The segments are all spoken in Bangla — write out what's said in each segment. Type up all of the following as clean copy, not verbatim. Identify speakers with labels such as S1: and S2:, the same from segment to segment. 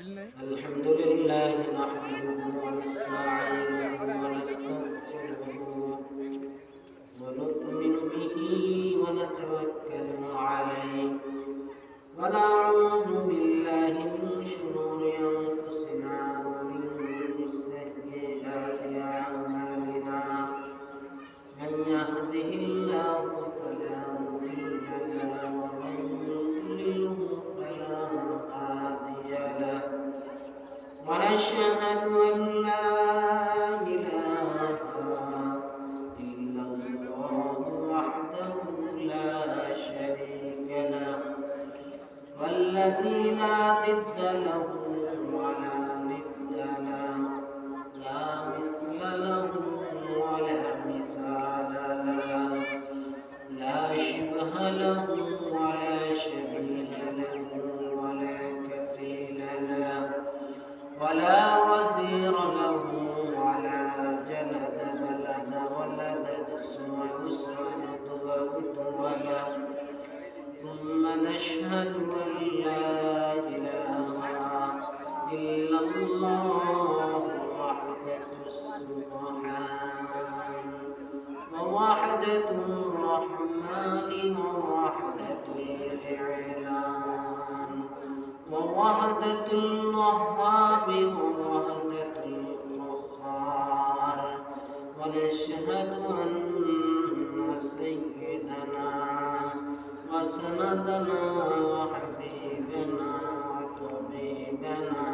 S1: الحمد لله نحمده ونستعينه ونستغفره ونؤمن به ونتوكل عليه ونعوذ بالله من شرور أنفسنا ومن سيئات أعمالنا من يهده الله فلا مضل له ومن يضلله فلا هادي له ونشهد أن لا إله إلا الله وحده لا شريك له والذي لا ضد له ولا ند له لا مثل له ولا مثال له لا شبه له ولا شبيه له ولا كفيل له ولا وزير له ولا جلد بلد ولد ويسند وله ثم نشهد أن لا إله إلا الله وحده السبحان ووحدة الرحمن ووحدة الإعلان ووحدة الوهاب ووحدة القهار ونشهد أن سيدنا وسندنا وحبيبنا وطبيبنا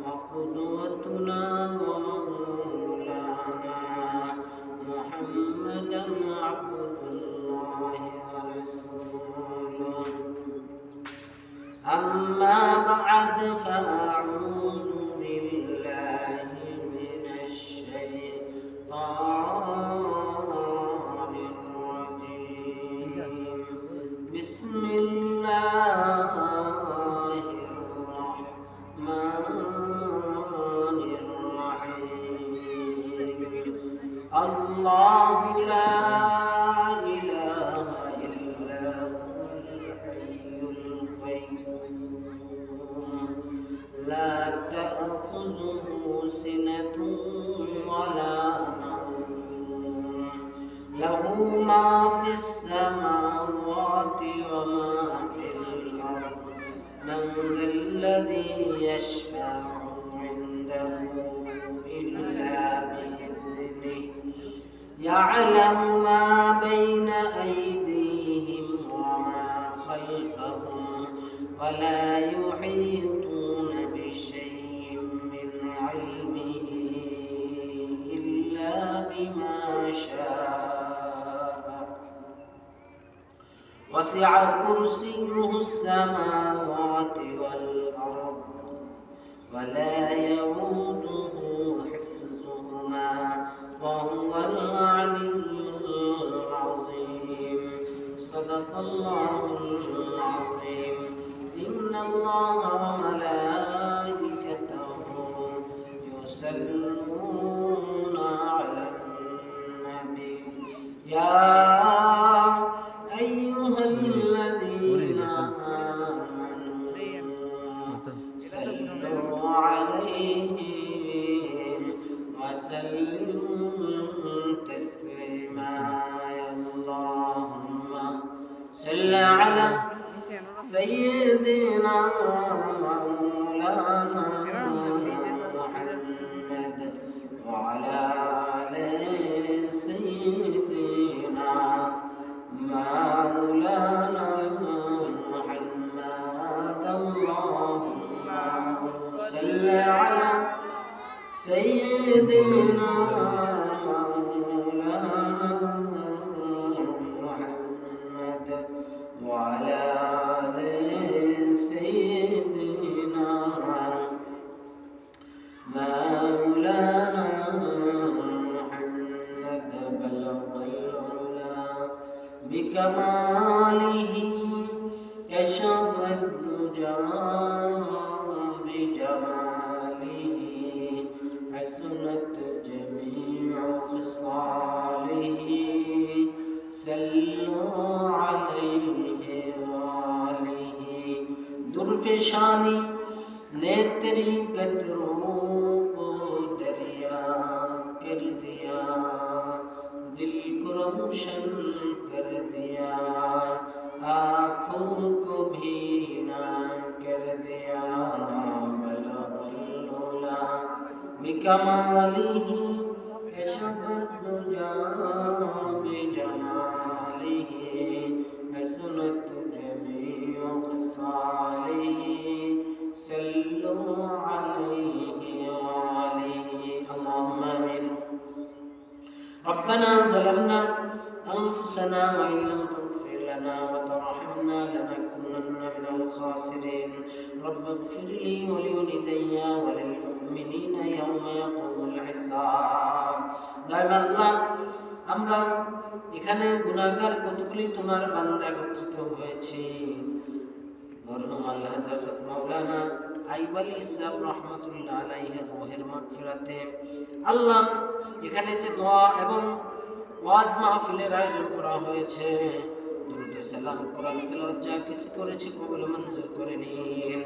S1: وقدوتنا ومولانا محمدا عبد الله ورسوله أما بعد فأعوذ بالله من الشيطان الرجيم بسم الله الرحمن الرحيم الله لا إله إلا هو الحي القيوم لا تأخذه سنة ولا نوم له ما في السماوات وما في الأرض من ذا الذي يشفع عنده إلا بإذنه يعلم ما بين أيديهم وما خلفهم ولا يحيطون بشيء من علمه إلا بما شاء وسع كرسيه السماوات والأرض ولا يئوده حفظهما وهو العلي العظيم صدق الله العظيم إن الله وملائكته يصلون على النبي يا أيها الذين آمنوا صلوا عليه وسلموا تسليما اللهم صل على سيدنا مولانا محمد وعلى آل سيدنا مولانا محمد اللهم صل على سيدنا مولانا محمد وعلى آل سيدنا مولانا محمد بلغ العلا بكماله كشف الدجى بجماله حسنت جميع خصاله صلوا عليه وآله درفشانی ने तेरी कदरों को दरिया कर दिया, दिल को रोशन कर दिया, आँखों को भी ना कर दिया। बलगल उला बिकमालिही कशफत दुजा बिजमालिही हसनत जमीउ खसालिही सल्लु अलैहि वालिही। अल्लाहुम्मा आमीन। रब्बना ज़लमना अनफुसना व इन लम तग़फिर लना व तरहमना लनकुनन्ना मिनल खासिरीन। रब्ब इग़फिर ली व लिवालिदैया व लिल मुमिनीना यौमा याक़ूमुल हिसाब। দয়াময় আল্লাহ, আমরা এখানে গুনাহগার কতগুলি তোমার বান্দা একত্রিত হয়েছি। মরহুম আল্লাহ হযরত মাওলানা আইয়ুব আলী ইসলাম রাহমাতুল্লাহ আলাইহির রূহের মাগফিরাতে আল্লাহ এখানে যে দোয়া এবং ওয়াজ মাহফিলের আয়োজন করা হয়েছে, দুরূদ সালাম কোরআন তেলাওয়াত যা কিছু করেছি কবুল মঞ্জুর করে নিন।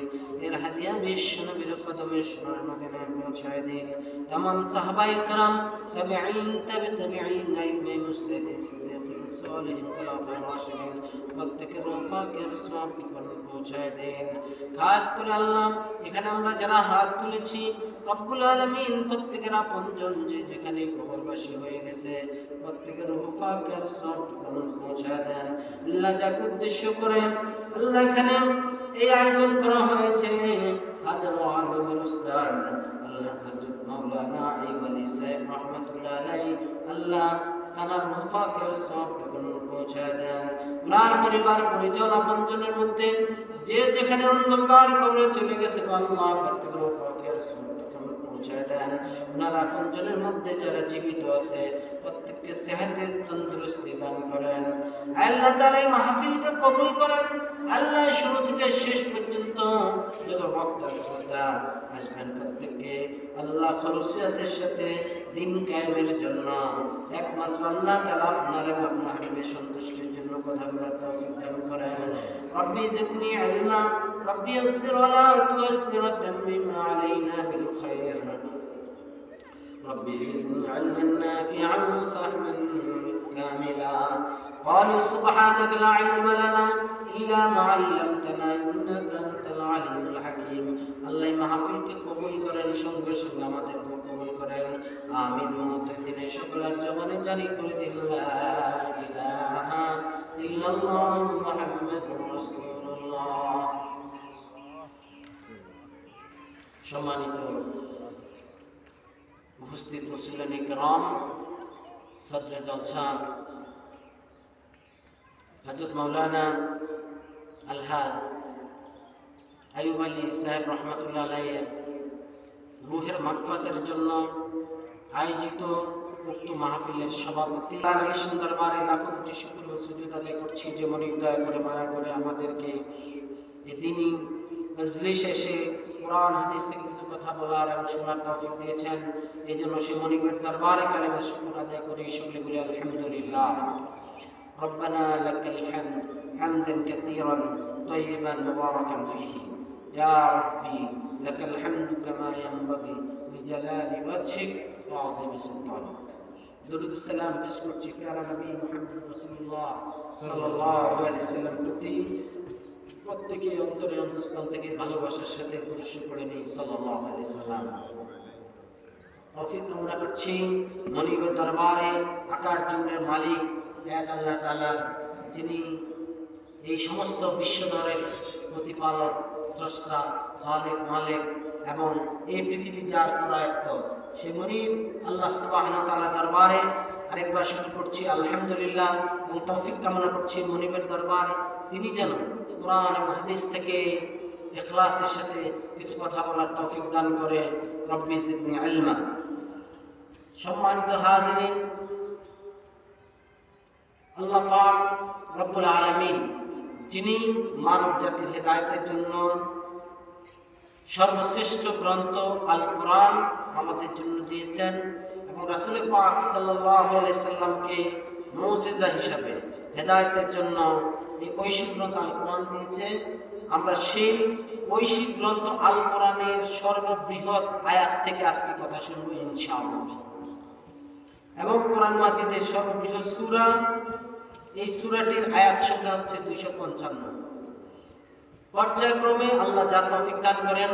S1: এর হাদিয়া বিশ্ব নবীর কদমে সোনার মদিনায় পৌঁছায় দিন। तमाम সাহাবায়ে کرام, তাবেঈন, তাবেঈন, আইম্মে মুসলিদিন, সিদ্দিকিন, সালিহিন, খুলাফায়ে রাশিদিন, প্রত্যেকের রূহাকে সওয়াব পৌঁছায় দিন। খাস করে আল্লাহ এখানে আমরা যারা হাত তুলেছি, রব্বুল আলামিন প্রত্যেকের আপনজন যে যেখানে কবরবাসী হয়ে গেছে প্রত্যেকের রূহাকে সওয়াব পৌঁছায় দেন। আল্লাহ যাকে উদ্দেশ্য করে আল্লাহ এখানে এই আয়োজন করা হয়েছে, হাজারো আলেমের উস্তাদ আল্লাহ হযরত মাওলানা আইয়ুব আলী সাহেব রাহমাতুল্লাহ আলাইহি, আল্লাহ তানার রূহাকে সওয়াব পৌঁছায় দেন। ওনার পরিবার পরিজন আপনজনের মধ্যে যে যেখানে অন্ধকার কবরে চলে গেছে আল্লাহ প্রত্যেকের রূহাকে সওয়াব পৌঁছায় দেন। ওনার আপনজনের মধ্যে যারা জীবিত আছে প্রত্যেককে সেহতের তন্দুরুস্তি দান করেন। আল্লাহ তাআলা এই মাহফিলকে কবুল করেন। আল্লাহ শুরু থেকে শেষ পর্যন্ত যত বক্তা শ্রোতা আসবেন প্রত্যেককে আল্লাহ খলুসিয়াতের সাথে দিন কায়েমের জন্য একমাত্র আল্লাহ তাআলা আপনার এবং আপনার হাবিবের সন্তুষ্টির জন্য কথা বলার তৌফিক দান করেন। রব্বি জিদনি ইলমা, রব্বি ইয়াসসির ওয়া লা তুয়াসসির ওয়া তাম্মিম আলাইনা বিল খায়র। رب زدنا علما نافعا وفهما كاملا. قالوا سبحانك لا علم لنا إلا ما علمتنا إنك أنت العليم الحكيم. আল্লাহ মাহফিলকে কবুল করেন, সঙ্গে সঙ্গে আমাদেরকে কবুল করেন। আমিন। মুহূর্তের দিনে সকলের জবানে জারি করে দিন লা ইলাহা ইল্লাল্লাহু মুহাম্মাদুর রাসূলুল্লাহ। সম্মানিত উপস্থিত মুসলিম کرام, সদরে জলসা হযরত মাওলানা আলহাজ আইয়ুব আলী সাহেব রহমাতুল্লাহ আলাইহি রূহের মাগফিরাতের জন্য আয়োজিত উক্ত মাহফিলের সভাপতি আল্লাহর দরবারে লাখো কোটি শুকর ও সুজুদ আদায় করছি যে মনিব দয়া করে মায়া করে আমাদেরকে এই দিনই মজলিস এসে কোরআন হাদিস থেকে কিছু কথা বলার এবং শোনার তৌফিক দিয়েছেন। এই জন্য সে মনিবের দরবারে কালেমা শুকর আদায় করি, সকলে বলি আলহামদুলিল্লাহ। ربنا لك الحمد حمدا كثيرا طيبا مباركا فيه يا ربي لك الحمد كما ينبغي لجلال وجهك وعظيم سلطانك. درود السلام পেশ করছি প্যারা নবী মুহাম্মদ রাসূলুল্লাহ সাল্লাল্লাহু আলাইহি ওয়াসাল্লাম প্রতি। প্রত্যেকে অন্তরে অন্তঃস্থল থেকে ভালোবাসার সাথে পুরুষ করে নেই সাল্লাল্লাহু আলাইহি ওয়াসাল্লাম। তৌফিক কামনা করছি মনিবের দরবারে আকাশ জমিনের মালিক এক আল্লাহ তাআলা, যিনি এই সমস্ত বিশ্বধরের প্রতিপালক, স্রষ্টা, খালিক, মালিক এবং এই পৃথিবী যার প্রয়াত্ত, সেই মনিব আল্লাহ সুবহানাহু ওয়া তাআলা দরবারে আরেকবার শুকর করছি আলহামদুলিল্লাহ এবং তৌফিক কামনা করছি মনিবের দরবারে তিনি যেন কোরআন এবং হাদিস থেকে ইখলাসের সাথে কিছু কথা বলার তৌফিক দান করে। রব্বি জিদনি ইলমা। সম্মানিত হাজিরিন, আল্লাহ পাক রব্বুল আলামিন যিনি মানব জাতির হেদায়েতের জন্য সর্বশ্রেষ্ঠ গ্রন্থ আল কোরআন আমাদের জন্য দিয়েছেন এবং রাসূল পাক সাল্লাল্লাহু আলাইহি সাল্লামকে মুজিজা হিসাবে হেদায়েতের জন্য এই ঐশী গ্রন্থ আল কোরআন দিয়েছে। আমরা সেই ঐশী গ্রন্থ আল কোরআনের সর্ববৃহৎ আয়াত থেকে আজকে কথা শুনবো ইনশাআল্লাহ। এবং কোরআন মাজিদের সর্ববৃহৎ সূরা, এই সূরাটির আয়াত সংখ্যা হচ্ছে 255। পর্যায়ক্রমে আল্লাহ যা তৌফিক দান করেন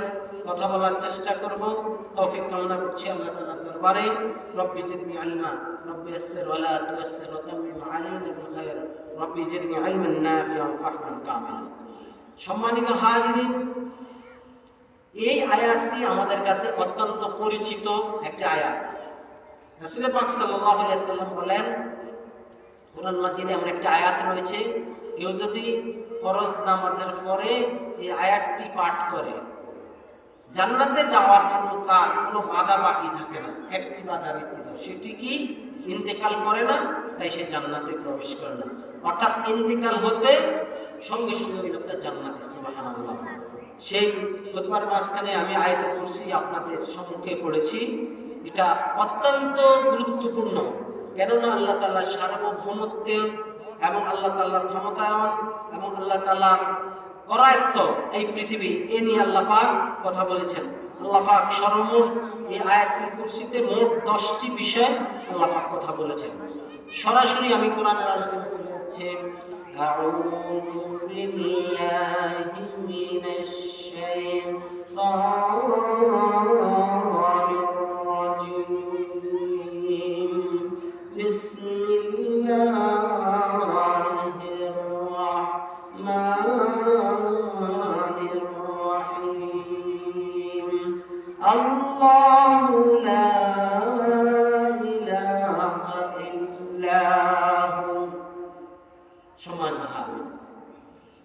S1: কথা বলার চেষ্টা করব, তৌফিক কামনা করছি আল্লাহ তাআলার দরবারে। রব্বি জিদনি ইলমা, রব্বি ইয়াসসির ওয়া লা তুয়াসসির ওয়া তাম্মিম আলাইনা বিল খায়র, রব্বি জিদনি ইলমান নাফিআন ওয়া ফাহমান কামিলা। সম্মানিত হাজিরিন, এই আয়াতটি আমাদের কাছে অত্যন্ত পরিচিত একটি আয়াত। রাসূল পাক সাল্লাল্লাহু আলাইহি ওয়াসাল্লাম বলেন, কোরআন মাজিদে এমন একটা আয়াত রয়েছে, কেউ যদি ফরজ নামাজের পরে এই আয়াতটি পাঠ করে জান্নাতে যাওয়ার জন্য তার কোনো বাধা বাকি থাকে না, একটি বাধা ব্যতীত। সেটি কি? ইন্তেকাল করে না, তাই সে জান্নাতে প্রবেশ করে না। অর্থাৎ ইন্তেকাল হতে সঙ্গে সঙ্গে ওই লোকটা জান্নাতে। সুবহানাল্লাহ। সেই খুতবার মাঝখানে আমি আয়াতুল কুরসি আপনাদের সম্মুখে পড়েছি। এটা অত্যন্ত গুরুত্বপূর্ণ, কেননা আল্লাহ তাআলার সার্বভৌমত্ব এবং আল্লাহ তাআলার ক্ষমতায়ন এবং আল্লাহ তাআলার করায়ত্ত এই পৃথিবী, এ নিয়ে আল্লাহ পাক কথা বলেছেন। আল্লাহ পাক সর্বমোট এই আয়াতুল কুরসিতে মোট 10টি বিষয় আল্লাহ পাক কথা বলেছেন। সরাসরি আমি কোরআনের আলোচনা করে যাচ্ছি। আউযু বিল্লাহি মিনাশ শাইতানির রাজিম। বিসমিল্লাহির রাহমানির রাহিম। আল্লাহু লা ইলাহা ইল্লাহু। সমান হাজির,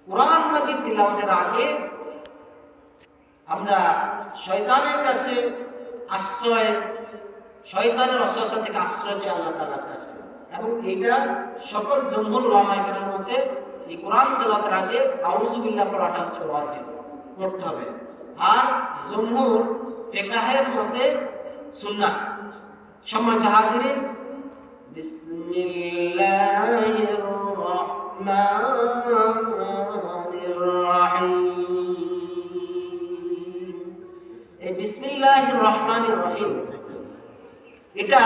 S1: কোরআন মাজিদ তিলাওয়াতের আগে আমরা শয়তানের কাছে আশ্রয়, শয়তানের ওয়াসওয়াসা থেকে আশ্রয় চাই আল্লাহ তাআলার কাছে। এবং এটা সকল জমহুর উলামায়ে কেরামের মতে এই কোরআন তেলাওয়াতের আগে আউযু বিল্লাহ পড়াটা হচ্ছে ওয়াজিব, পড়তে হবে। আর জমহুর ফিকহের মতে সুন্নাহ। সম্মানিত হাজিরিন, বিসমিল্লাহির রাহমানির রাহিম। এই বিসমিল্লাহির রাহমানির রাহিম এটা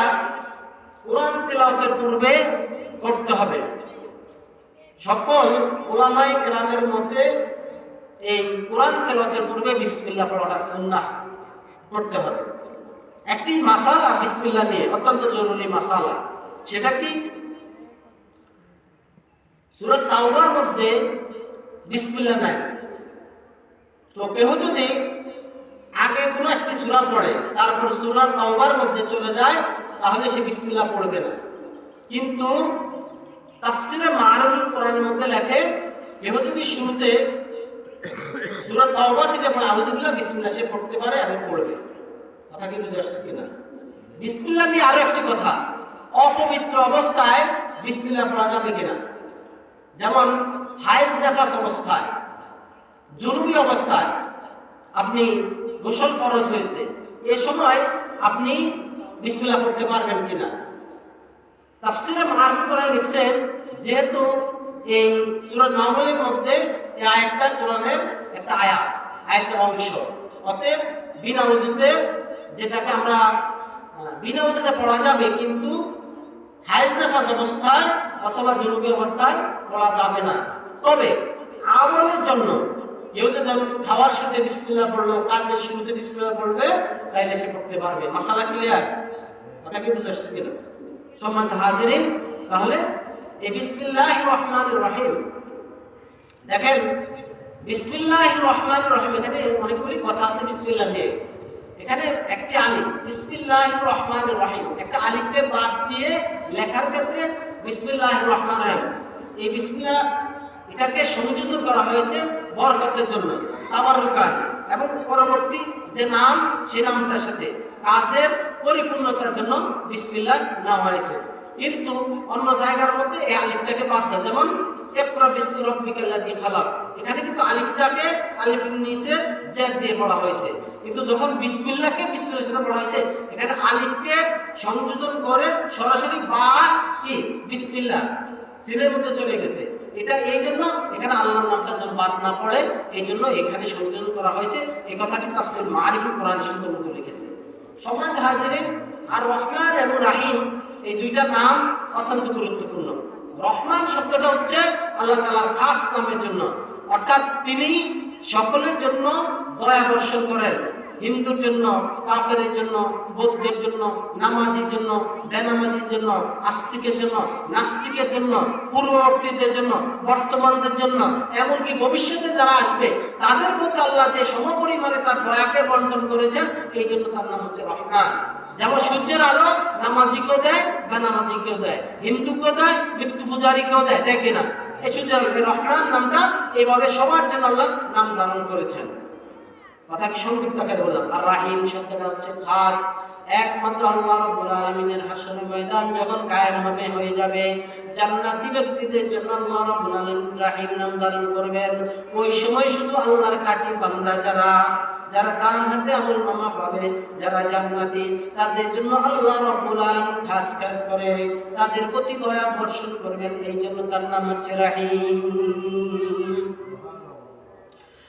S1: কোরআন তেলাওয়াতের পূর্বে পড়তে হবে। সকল উলামায়ে কেরামের মতে এই কোরআন তেলাওয়াতের পূর্বে বিসমিল্লাহ পড়াটা সুন্নাহ, পড়তে হবে। একটি মাসালা বিসমিল্লাহ নিয়ে, অত্যন্ত জরুরি মাসালা। সেটা কি? সূরা তাওবার মধ্যে বিসমিল্লাহ নাই। তো কেউ যদি আগে কোনো একটি সূরা পড়ে তারপর সূরা তাওবার মধ্যে চলে যায়, তাহলে সে বিসমিল্লাহ পড়বে না। কিন্তু তাফসীরে মাআরিফুল কোরআনের মধ্যে লেখে, কেউ যদি শুরুতে সূরা তাওবা থেকে পড়ে আউযু বিল্লাহ বিসমিল্লাহ সে পড়তে পারে এবং পড়বে। কথা কি বুঝে আসছে কিনা? বিসমিল্লাহ নিয়ে আরো একটি কথা, অপবিত্র অবস্থায় বিসমিল্লাহ পড়া যাবে কিনা। যেমন হায়েজ নেফাস অবস্থায়, জরুরি অবস্থায় আপনি গোসল ফরজ হয়েছে, এ সময় আপনি বিসমিল্লাহ পড়তে পারবেন কিনা। তাফসীরে মাআরিফুল কোরআন লিখছেন, যেহেতু এই সূরা নাহলের মধ্যে এই আয়াতটা কোরআনের একটা আয়াতের অংশ, অতএব বিনা ওযুতে, যেটাকে আমরা বিনা ওযুতে পড়া যাবে, কিন্তু হায়েজ নেফাস অবস্থায় অথবা জরুরি অবস্থায় পড়া যাবে না। তবে আমলের জন্য কেউ যদি খাওয়ার শুরুতে বিসমিল্লাহ পড়লো, কাজের শুরুতে বিসমিল্লাহ পড়বে, তাইলে সে পড়তে পারবে। মাসালা ক্লিয়ার? কথা কি বুঝে আসছে কিনা? সম্মানিত হাজিরিন, তাহলে এই বিসমিল্লাহির রহমানির রহিম, দেখেন বিসমিল্লাহির রহমানির রহিম, এখানে অনেকগুলি কথা আছে বিসমিল্লাহ নিয়ে। এখানে একটি আলিফ, বিসমিল্লাহির রহমানির রহিম, একটা আলিফকে বাদ দিয়ে লেখার ক্ষেত্রে বিসমিল্লাহির রহমানির রহিম, এই বিসমিল্লাহ এটাকে সংযোজন করা হয়েছে বরকতের জন্য, তাবারুকান, এবং পরবর্তী যে নাম সে নামটার সাথে কাজের পরিপূর্ণতার জন্য বিসমিল্লাহ নেওয়া হয়েছে। কিন্তু অন্য জায়গার মধ্যে এই আলিফটাকে বাদ দেয়, যেমন ইকরা বিসমি রাব্বিকাল্লাযী খালাক, এখানে কিন্তু আলিফটাকে আলিফের নিচে জের দিয়ে পড়া হয়েছে। কিন্তু যখন বিসমিল্লাহকে বিসমিল্লাহর সাথে পড়া হয়েছে, এখানে আলিফকে সংযোজন করে সরাসরি বা কি বিসমিল্লাহ সিনের মধ্যে চলে গেছে। এটা এই জন্য এখানে আল্লাহর নামটা যেন বাদ না পড়ে, এই জন্য এখানে সংযোজন করা হয়েছে। এই কথাটি তাফসীর মারিফুল কোরআন সুন্দর মতো লিখেছে। সমাজ হাজিরিন, আর রহমান এবং রাহিম এই দুইটা নাম অত্যন্ত গুরুত্বপূর্ণ। রহমান শব্দটা হচ্ছে আল্লাহ তাআলার খাস নামের জন্য, অর্থাৎ তিনি সকলের জন্য দয়া বর্ষণ করেন। হিন্দুর জন্য, কাফেরের জন্য, বৌদ্ধের জন্য, নামাজির জন্য, বেনামাজির জন্য, আস্তিকের জন্য, নাস্তিকের জন্য, পূর্ববর্তীদের জন্য, বর্তমানদের জন্য, এমনকি ভবিষ্যতে যারা আসবে তাদের প্রতি আল্লাহ যে সমপরিমাণে তার দয়াকে বন্টন করেছেন, এই জন্য তার নাম হচ্ছে রহমান। যেমন সূর্যের আলো নামাজিকেও দেয়, বেনামাজিকেও দেয়, হিন্দুকেও দেয়, মৃত্যু পূজারীকেও দেয়, দেয় কিনা? এই সূর্যের আলো, রহমান নামটা এইভাবে সবার জন্য আল্লাহ নাম ধারণ করেছেন। কথা কি সংক্ষিপ্ত আকারে বললাম। আর রাহিম শব্দটা হচ্ছে খাস, একমাত্র আল্লাহ রাব্বুল আলামিনের হাসরের ময়দান যখন কায়েম হবে, হয়ে যাবে, জান্নাতি ব্যক্তিদের জন্য আল্লাহ রাব্বুল আলামিন রাহিম নাম ধারণ করবেন। ওই সময় শুধু আল্লাহর কাটি বান্দা যারা ডান হাতে আমলনামা পাবে, যারা জান্নাতি, তাদের জন্য আল্লাহ রাব্বুল আলামিন খাস করে তাদের প্রতি দয়া বর্ষণ করবেন। এই জন্য তার নাম হচ্ছে রাহিম।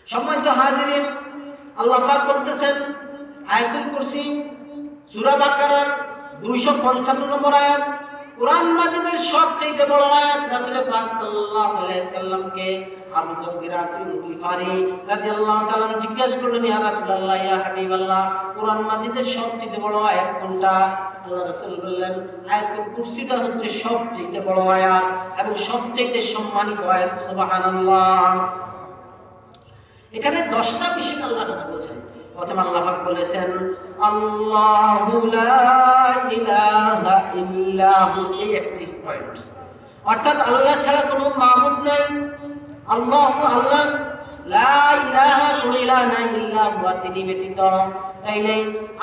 S1: সম্মানিত হাজিরিন, আল্লাহ পাক বলতেছেন আয়াতুল কুরসি সূরা বাকারার 255 নম্বর আয়াত, কুরআন মাজিদের সবচেয়ে বড় আয়াত। রাসূল পাক সাল্লাল্লাহু আলাইহি সাল্লামকে আবু যর গিফারি রাদিয়াল্লাহু তাআলা জিজ্ঞাসা করলেন, ইয়া রাসূলুল্লাহ, ইয়া হাবিবাল্লাহ, কুরআন মাজিদের সবচেয়ে বড় আয়াত কোনটা? আল্লাহ রাসূল বললেন, আয়াতুল কুরসিটা হচ্ছে সবচেয়ে বড় আয়াত এবং সবচেয়ে সম্মানিত আয়াত। সুবহানাল্লাহ। এখানে 10টা বিষয় আল্লাহ কথা বলেছেন। প্রথমে আল্লাহ পাক বলেছেন আল্লাহু লা ইলাহা ইল্লা হু, এই একটি পয়েন্ট, অর্থাৎ আল্লাহ ছাড়া কোনো মাবুদ নাই। আল্লাহ লা ইলাহা, কোনো ইলাহ নাই, ইল্লা হু, তিনি ব্যতীত। তাইলে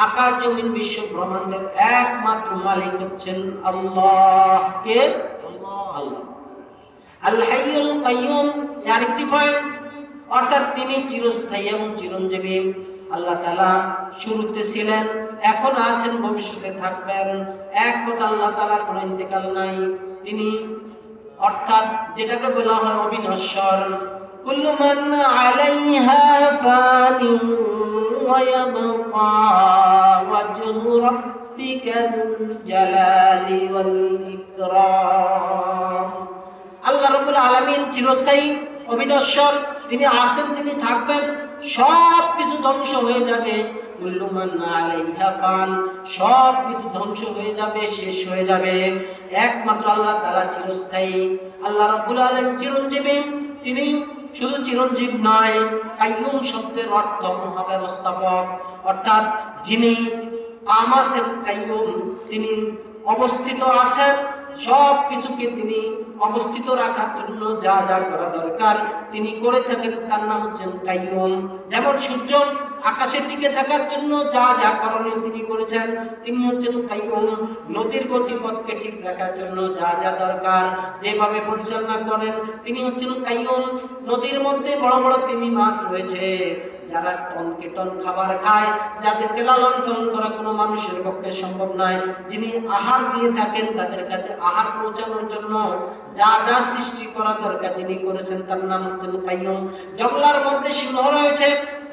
S1: আকাশ জমিন বিশ্ব ব্রহ্মাণ্ডের একমাত্র মালিক হচ্ছেন আল্লাহ। কে? আল্লাহ। আল হাইয়ুল কাইয়ুম, আরেকটি পয়েন্ট, অর্থাৎ তিনি চিরস্থায়ী এবং চিরঞ্জীবী। আল্লাহ তাআলা শুরুতে ছিলেন, এখন আছেন, ভবিষ্যতে থাকবেন। এক কথা, আল্লাহ তাআলার কোনো ইন্তেকাল নাই। তিনি অর্থাৎ যেটাকে বলা হয় অবিনশ্বর। কুল্লু মান আলাইহা ফানি ওয়া ইয়াবকা ওয়াজহু রাব্বিকা যুল জালালি ওয়াল ইকরাম। আল্লাহ রাব্বুল আলামিন চিরস্থায়ী, অবিনশ্বর, তিনি আছেন, তিনি থাকবেন। সব কিছু ধ্বংস হয়ে যাবে। কুল্লু মান আলাইহা ফান, সব কিছু ধ্বংস হয়ে যাবে, শেষ হয়ে যাবে। একমাত্র আল্লাহ তাআলা চিরস্থায়ী। আল্লাহ রাব্বুল আলামিন চিরঞ্জীবী। তিনি শুধু চিরঞ্জীব নয়, কাইয়ুম শব্দের অর্থ মহাব্যবস্থাপক, অর্থাৎ যিনি আমাদের কাইয়ুম, তিনি অবস্থিত আছেন। সব কিছুকে তিনি অবস্থিত রাখার জন্য যা যা করা দরকার তিনি করে থাকেন, তার নাম হচ্ছেন কাইয়ুম। যেমন সূর্য আকাশের দিকে থাকার জন্য যা যা করণীয় তিনি করেছেন, তিনি হচ্ছেন কাইয়ুম। নদীর গতিপথকে ঠিক রাখার জন্য যা যা দরকার যেভাবে পরিচালনা করেন, তিনি হচ্ছেন কাইয়ুম। নদীর মধ্যে বড় বড় তিমি মাছ রয়েছে, যারা টনকে টন খাবার খায়, যাদেরকে লালন পালন করা কোনো মানুষের পক্ষে সম্ভব নয়, যিনি আহার দিয়ে থাকেন, তাদের কাছে আহার পৌঁছানোর জন্য যা যা সৃষ্টি করা দরকার যিনি করেছেন, তার নাম হচ্ছেন কাইয়ুম। জঙ্গলার মধ্যে সিংহ রয়েছে,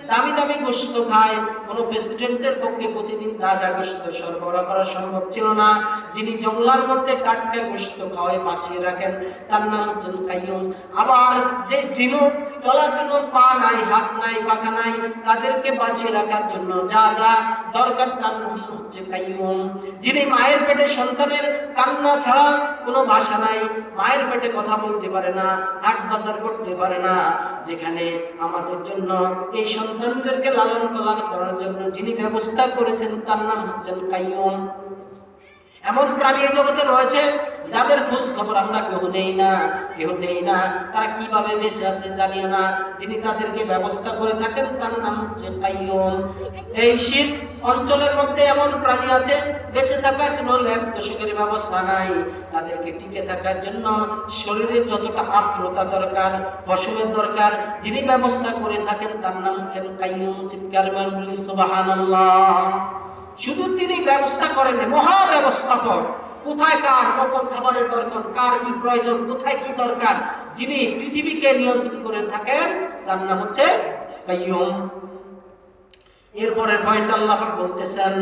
S1: দামি দামি গোশত খায়, কোনো প্রেসিডেন্টের পক্ষে প্রতিদিন তাজা গোশত সরবরাহ করা সম্ভব ছিল না। যিনি জঙ্গলার মধ্যে টাটকা গোশত খাওয়ায় বাঁচিয়ে রাখেন, তার নাম হচ্ছেন কাইয়ুম। আবার যে ঝিনুক চলার জন্য পা নাই, হাত নাই, পাখা নাই, তাদেরকে বাঁচিয়ে রাখার জন্য যা যা দরকার, তার নাম হচ্ছে কাইয়ুম। যিনি মায়ের পেটে সন্তানের কান্না ছাড়া কোনো ভাষা নাই, মায়ের পেটে কথা বলতে পারে না, হাট বাজার করতে পারে না, যেখানে আমাদের জন্য এই সন্তানদেরকে লালন পালন করার জন্য যিনি ব্যবস্থা করেছেন, তার নাম হচ্ছেন কাইয়ুম। এমন প্রাণী জগতে রয়েছে যাদের খোঁজ খবর আমরা কেউ দেই না, তারা কিভাবে বেঁচে আছে জানিও না, যিনি তাদেরকে ব্যবস্থা করে থাকেন, তার নাম হচ্ছে কাইয়ুম। এই শীত অঞ্চলের মধ্যে এমন প্রাণী আছে বেঁচে থাকার জন্য ল্যাব তোষকের ব্যবস্থা নাই, তাদেরকে টিকে থাকার জন্য শরীরে যতটা আর্দ্রতা দরকার, ফসলের দরকার, যিনি ব্যবস্থা করে থাকেন, তার নাম হচ্ছেন কাইয়ুম। চিৎকার করে বলি সুবহানাল্লাহ। শুধু তিনি ব্যবস্থা করেন, মহা ব্যবস্থাপক। কোথায় কার কখন খাবারের দরকার, কার কি প্রয়োজন, কোথায় কি দরকার, যিনি পৃথিবীকে নিয়ন্ত্রণ করে থাকেন তার নাম হচ্ছে কাইয়ুম। এরপরে পয়েন্ট আল্লাহ পাক বলতেছেন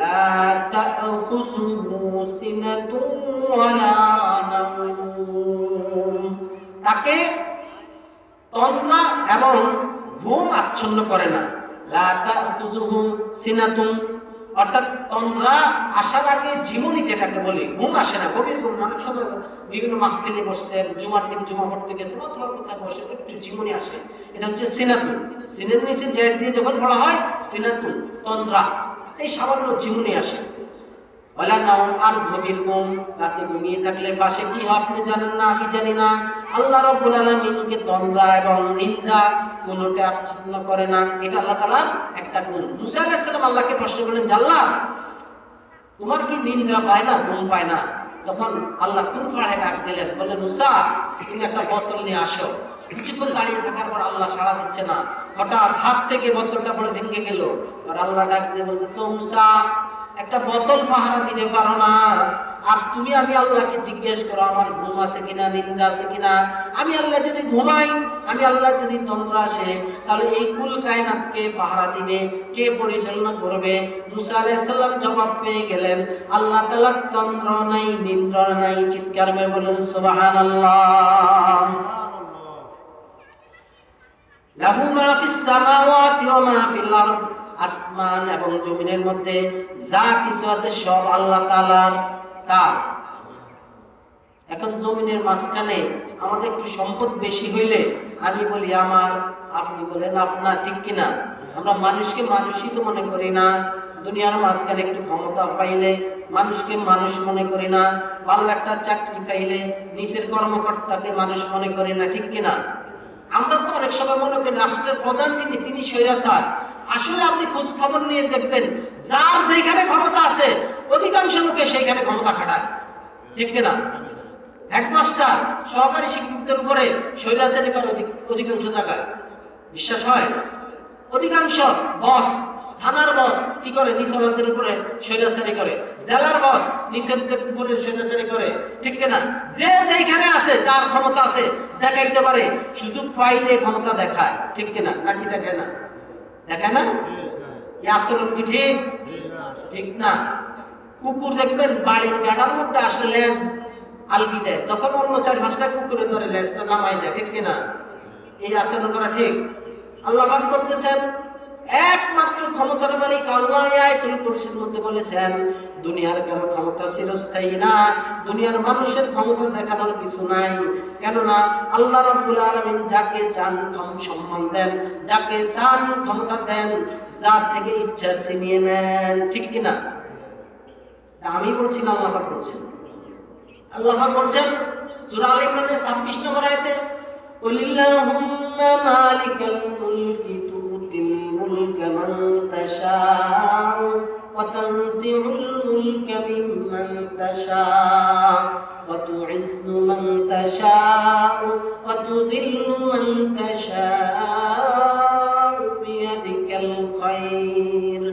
S1: লা তা'খুযুহু সিনাতুন ওয়ালা নাওম, তাকে তন্দ্রা এবং ঘুম আচ্ছন্ন করে না। লা তা'খুযুহু সিনাতুন অর্থাৎ তন্দ্রা আসার আগে ঝিমুনি যেটাকে বলি, ঘুম আসে না, গভীর ঘুম। অনেক সময় বিভিন্ন মাহফিলে বসছেন, জুমার দিন জুমা পড়তে গেছেন অথবা কোথাও বসে একটু ঝিমুনি আসে, এটা হচ্ছে সিনাতুন। সিনের নিচে জেড দিয়ে যখন বলা হয় সিনাতুন, তন্দ্রা, এই সামান্য ঝিমুনি আসে। ওয়ালা নাওম, আর গভীর ঘুম। রাতে ঘুমিয়ে থাকলে পাশে কি হয় আপনি জানেন না, আমি জানি না। আল্লাহ রাব্বুল আলামিনকে তন্দ্রা এবং নিদ্রা কোনটা আচ্ছন্ন করে না, এটা আল্লাহ তাআলার একটা গুণ। মুসা আলাইহিস সালাম আল্লাহকে প্রশ্ন করলেন, আল্লাহ তোমার কি নিদ্রা পায় না, ঘুম পায় না? তখন আল্লাহ কোন ফাড়ে ডাক দিলেন, বললেন মুসা তুমি একটা বোতল নিয়ে আসো। কিছুক্ষণ দাঁড়িয়ে থাকার পর আল্লাহ সাড়া দিচ্ছে না, হঠাৎ হাত থেকে বোতলটা পড়ে ভেঙে গেল। আর আল্লাহ ডাক দিয়ে বলতেছে, মুসা একটা বোতল পাহারা দিতে পারো না, আর তুমি আমি আল্লাহকে জিজ্ঞেস করো আমার ঘুম আছে কিনা, নিদ্রা আছে কিনা। আমি আল্লাহ যদি ঘুমাই, আমি আল্লাহ যদি তন্দ্রা আসে, তাহলে এই কুল কায়নাতকে পাহারা দিবে কে, পরিচালনা করবে? মুসা আলাইহিস সালাম জবাব পেয়ে গেলেন, আল্লাহ তাআলা তন্দ্রা নাই, নিদ্রা নাই। চিৎকার মেরে বলেন সুবহানাল্লাহ। লাহু মা ফিস সামাওয়াতি ওয়া মা ফিল আরদ, আসমান এবং জমিনের মধ্যে যা কিছু আছে সব আল্লাহ তাআলার। কার? এখন জমিনের মাঝখানে আমাদের একটু সম্পদ বেশি হইলে আমি বলি আমার, আপনি বলেন আপনার, ঠিক কিনা? আমরা মানুষকে মানুষই তো মনে করি না। দুনিয়ার মাঝখানে একটু ক্ষমতা পাইলে মানুষকে মানুষ মনে করি না। ভালো একটা চাকরি পাইলে নিচের কর্মকর্তাকে মানুষ মনে করি না, ঠিক কিনা? আমরা তো অনেক সময় মনে করি রাষ্ট্রের প্রধান যিনি তিনি স্বৈরাচার। আসলে আপনি খোঁজ খবর নিয়ে দেখবেন যার যেখানে ক্ষমতা আছে অধিকাংশ লোকে সেইখানে ক্ষমতা খাটায়, ঠিক কিনা? হেডমাস্টার সহকারী শিক্ষকদের উপরে স্বৈরাচারী করে অধিকাংশ জায়গায়, বিশ্বাস হয়? অধিকাংশ বস, থানার বস কি করে? নিচের উপরে স্বৈরাচারী করে। জেলার বস নিচের উপরে স্বৈরাচারী করে, ঠিক কিনা? যে যেখানে আছে, যার ক্ষমতা আছে দেখাইতে পারে, সুযোগ পাইলে ক্ষমতা দেখায়, ঠিক কিনা? নাকি দেখায় না? দেখায় না? এই আচরণ কি ঠিক? ঠিক না। কুকুর দেখবেন বাড়ির গাড়ার মধ্যে আসলে লেজ আলগি দেয়, যখন অন্য 4-5টা কুকুরে ধরে লেজটা নামাই দেয়, ঠিক কিনা? এই আচরণ করা ঠিক? আল্লাহ পাক বলতেছেন একমাত্র ক্ষমতার মালিক আল্লাহ। আয়াতুল কুরসির মধ্যে বলেছেন দুনিয়ার কারো ক্ষমতা চিরস্থায়ী না, দুনিয়ার মানুষের ক্ষমতা দেখানোর কিছু নাই। কেননা আল্লাহ রাব্বুল আলামিন যাকে চান সম্মান দেন, যাকে চান ক্ষমতা দেন, যার থেকে ইচ্ছা ছিনিয়ে নেন, ঠিক কিনা? আমি বলছি না, আল্লাহ পাক বলছেন। আল্লাহ পাক বলছেন সূরা আল ইমরানের 26 নম্বর আয়াতে, কুলিল্লাহুম্মা মালিকাল মুলকি তুতিল মুলকা মান তাশাউ ওয়া তানজিউল মুলকা মিম্মান তাশাউ ওয়া তুইজ্জু মান তাশাউ ওয়া তুযিল্লু মান তাশাউ বিয়াদিকাল খায়র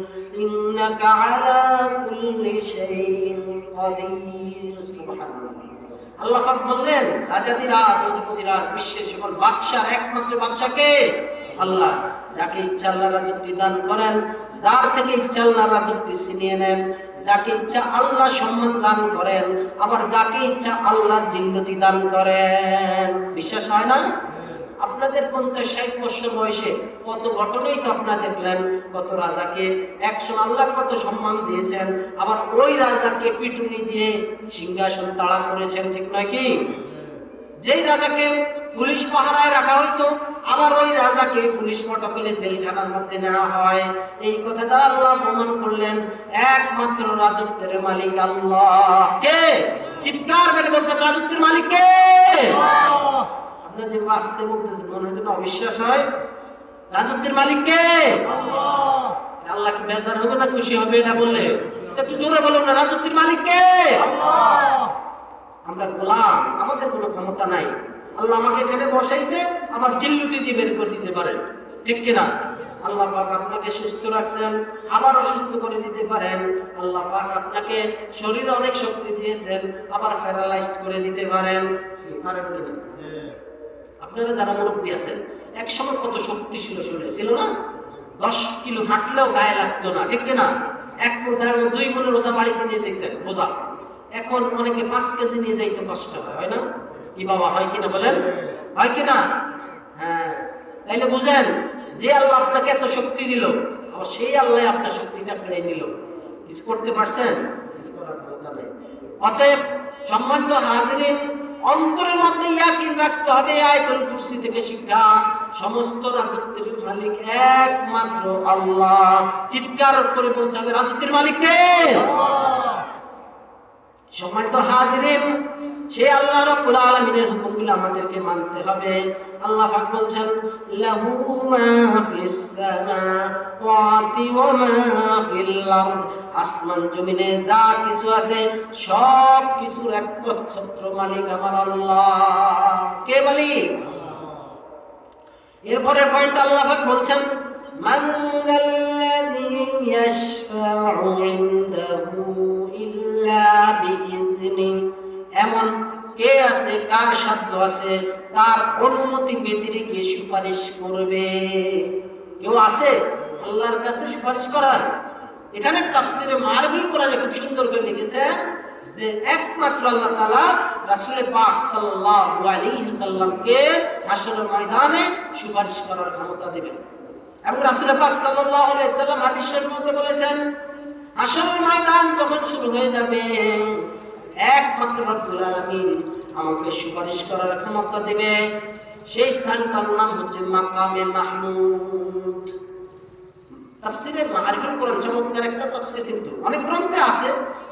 S1: ইন্নাকা আলা কুল্লি শাইইন কাদির। সুবহানাল্লাহ। আল্লাহ পাক বললেন রাজাধিরাজ, অধিপতিরাজ, বিশ্বের সকল বাদশার একমাত্র বাদশা কে? আল্লাহ। যাকে ইচ্ছা আল্লাহ রাজত্ব দান করেন, যার থেকে ইচ্ছা আল্লাহ রাজত্ব ছিনিয়ে নেন, যাকে ইচ্ছা আল্লাহ সম্মান দান করেন, আবার যাকে ইচ্ছা আল্লাহর জিন্নতি দান করেন। বিশ্বাস হয় না? আপনাদের 50-60 বছর বয়সে কত ঘটনাই তো আপনারা দেখলেন, কত রাজাকে একসময় আল্লাহ কত সম্মান দিয়েছেন, আবার ওই রাজাকে পিটুনি দিয়ে সিংহাসন তাড়া করেছেন, ঠিক নয় কি? যেই রাজাকে পুলিশ পাহারায় রাখা হইতো, আবার ওই রাজাকে পুলিশ প্রটোকলে জেলখানার মধ্যে নেওয়া হয়। এই কথা দ্বারা আল্লাহ প্রমাণ করলেন একমাত্র রাজত্বের মালিক আল্লাহ। কে? চিৎকার করে বলতে, রাজত্বের মালিক কে? আল্লাহ। আপনারা যে বাঁচতে বলতেছেন মনে হয় অবিশ্বাস হয়? রাজত্বের মালিক কে? আল্লাহ। আল্লাহ কি বেজার হবে না খুশি হবে এটা বললে? একটু জোরে বলুন না, রাজত্বের মালিক কে? আল্লাহ। আমরা গোলাম, আমাদের কোনো ক্ষমতা নাই। আল্লাহ আমাকে এখানে বসাইছে, আমার জিল্লুতি দিয়ে বের করে দিতে পারেন, ঠিক কিনা? আল্লাহ পাক আপনাকে সুস্থ রাখছেন, আবার অসুস্থ করে দিতে পারেন। আল্লাহ পাক আপনাকে শরীরে অনেক শক্তি দিয়েছেন, আবার প্যারালাইজড করে দিতে পারেন, পারেন কিনা? আপনারা যারা মুরব্বী আছেন, এক সময় কত শক্তি ছিল শরীরে, ছিল না? 10 কিলো হাঁটলেও গায়ে লাগতো না, ঠিক না? 1 মণ 2 মণের রোজা বাড়িতে নিয়ে যেতেন বোঝা। এখন অনেকে 5 কেজি নিয়ে যাইতে কষ্ট হয় না? কি বাবা, হয় কিনা বলেন? হয় কিনা? হ্যাঁ, তাইলে বুঝেন যে আল্লাহ আপনাকে এত শক্তি দিল, আবার সেই আল্লাহ আপনার শক্তিটা কেড়ে নিল। কিছু করতে পারছেন? কিছু করার ক্ষমতা নেই। অতএব সম্মানিত হাজিরিন, অন্তরের মধ্যে ইয়াকিন রাখতে হবে, আয়াতুল কুরসি থেকে শিক্ষা, সমস্ত রাজত্বের মালিক একমাত্র আল্লাহ। চিৎকার করে বলতে হবে, রাজত্বের মালিক কে? আল্লাহ। সম্মানিত হাজিরিন, সে আল্লাহ রাব্বুল আলামিনের হুকুমগুলো আমাদেরকে মানতে হবে। আল্লাহ পাক বলছেন, লাহু মা ফিস সামাওয়াতি ওয়া মা ফিল আরদ, আসমান জমিনে যা কিছু আছে সব কিছুর একমাত্র মালিক আমার আল্লাহ। কে মালিক? এরপরে পয়েন্ট আল্লাহ পাক বলছেন, মান যাল্লাযী ইয়াশফাউ ইনদাহু ইল্লা বিইযনি, এমন কে আছে, কার সাধ্য আছে তার অনুমতি ব্যতিরেকে সুপারিশ করবে? কেউ আছে আল্লাহর কাছে সুপারিশ করার? এখানে তাফসীরে মারফুল কোরআনে খুব সুন্দর করে লিখেছে যে একমাত্র আল্লাহ তাআলা রাসূল পাক সাল্লাল্লাহু আলাইহি ওয়াসাল্লামকে হাশরের ময়দানে সুপারিশ করার ক্ষমতা দিবেন। এবং রাসূল পাক সাল্লাল্লাহু আলাইহি ওয়াসাল্লাম হাদিস শরীফের মধ্যে বলেছেন, হাশরের ময়দান যখন শুরু হয়ে যাবে, একমাত্র রব্বুল আলামিন আমাকে সুপারিশ করার ক্ষমতা দেবে। সেই স্থানটার নাম হচ্ছে মাকামে মাহমুদ। তাফসীরে মারিফুল কোরআন চমৎকার একটা তাফসীর, কিন্তু অনেক গ্রন্থে আছে,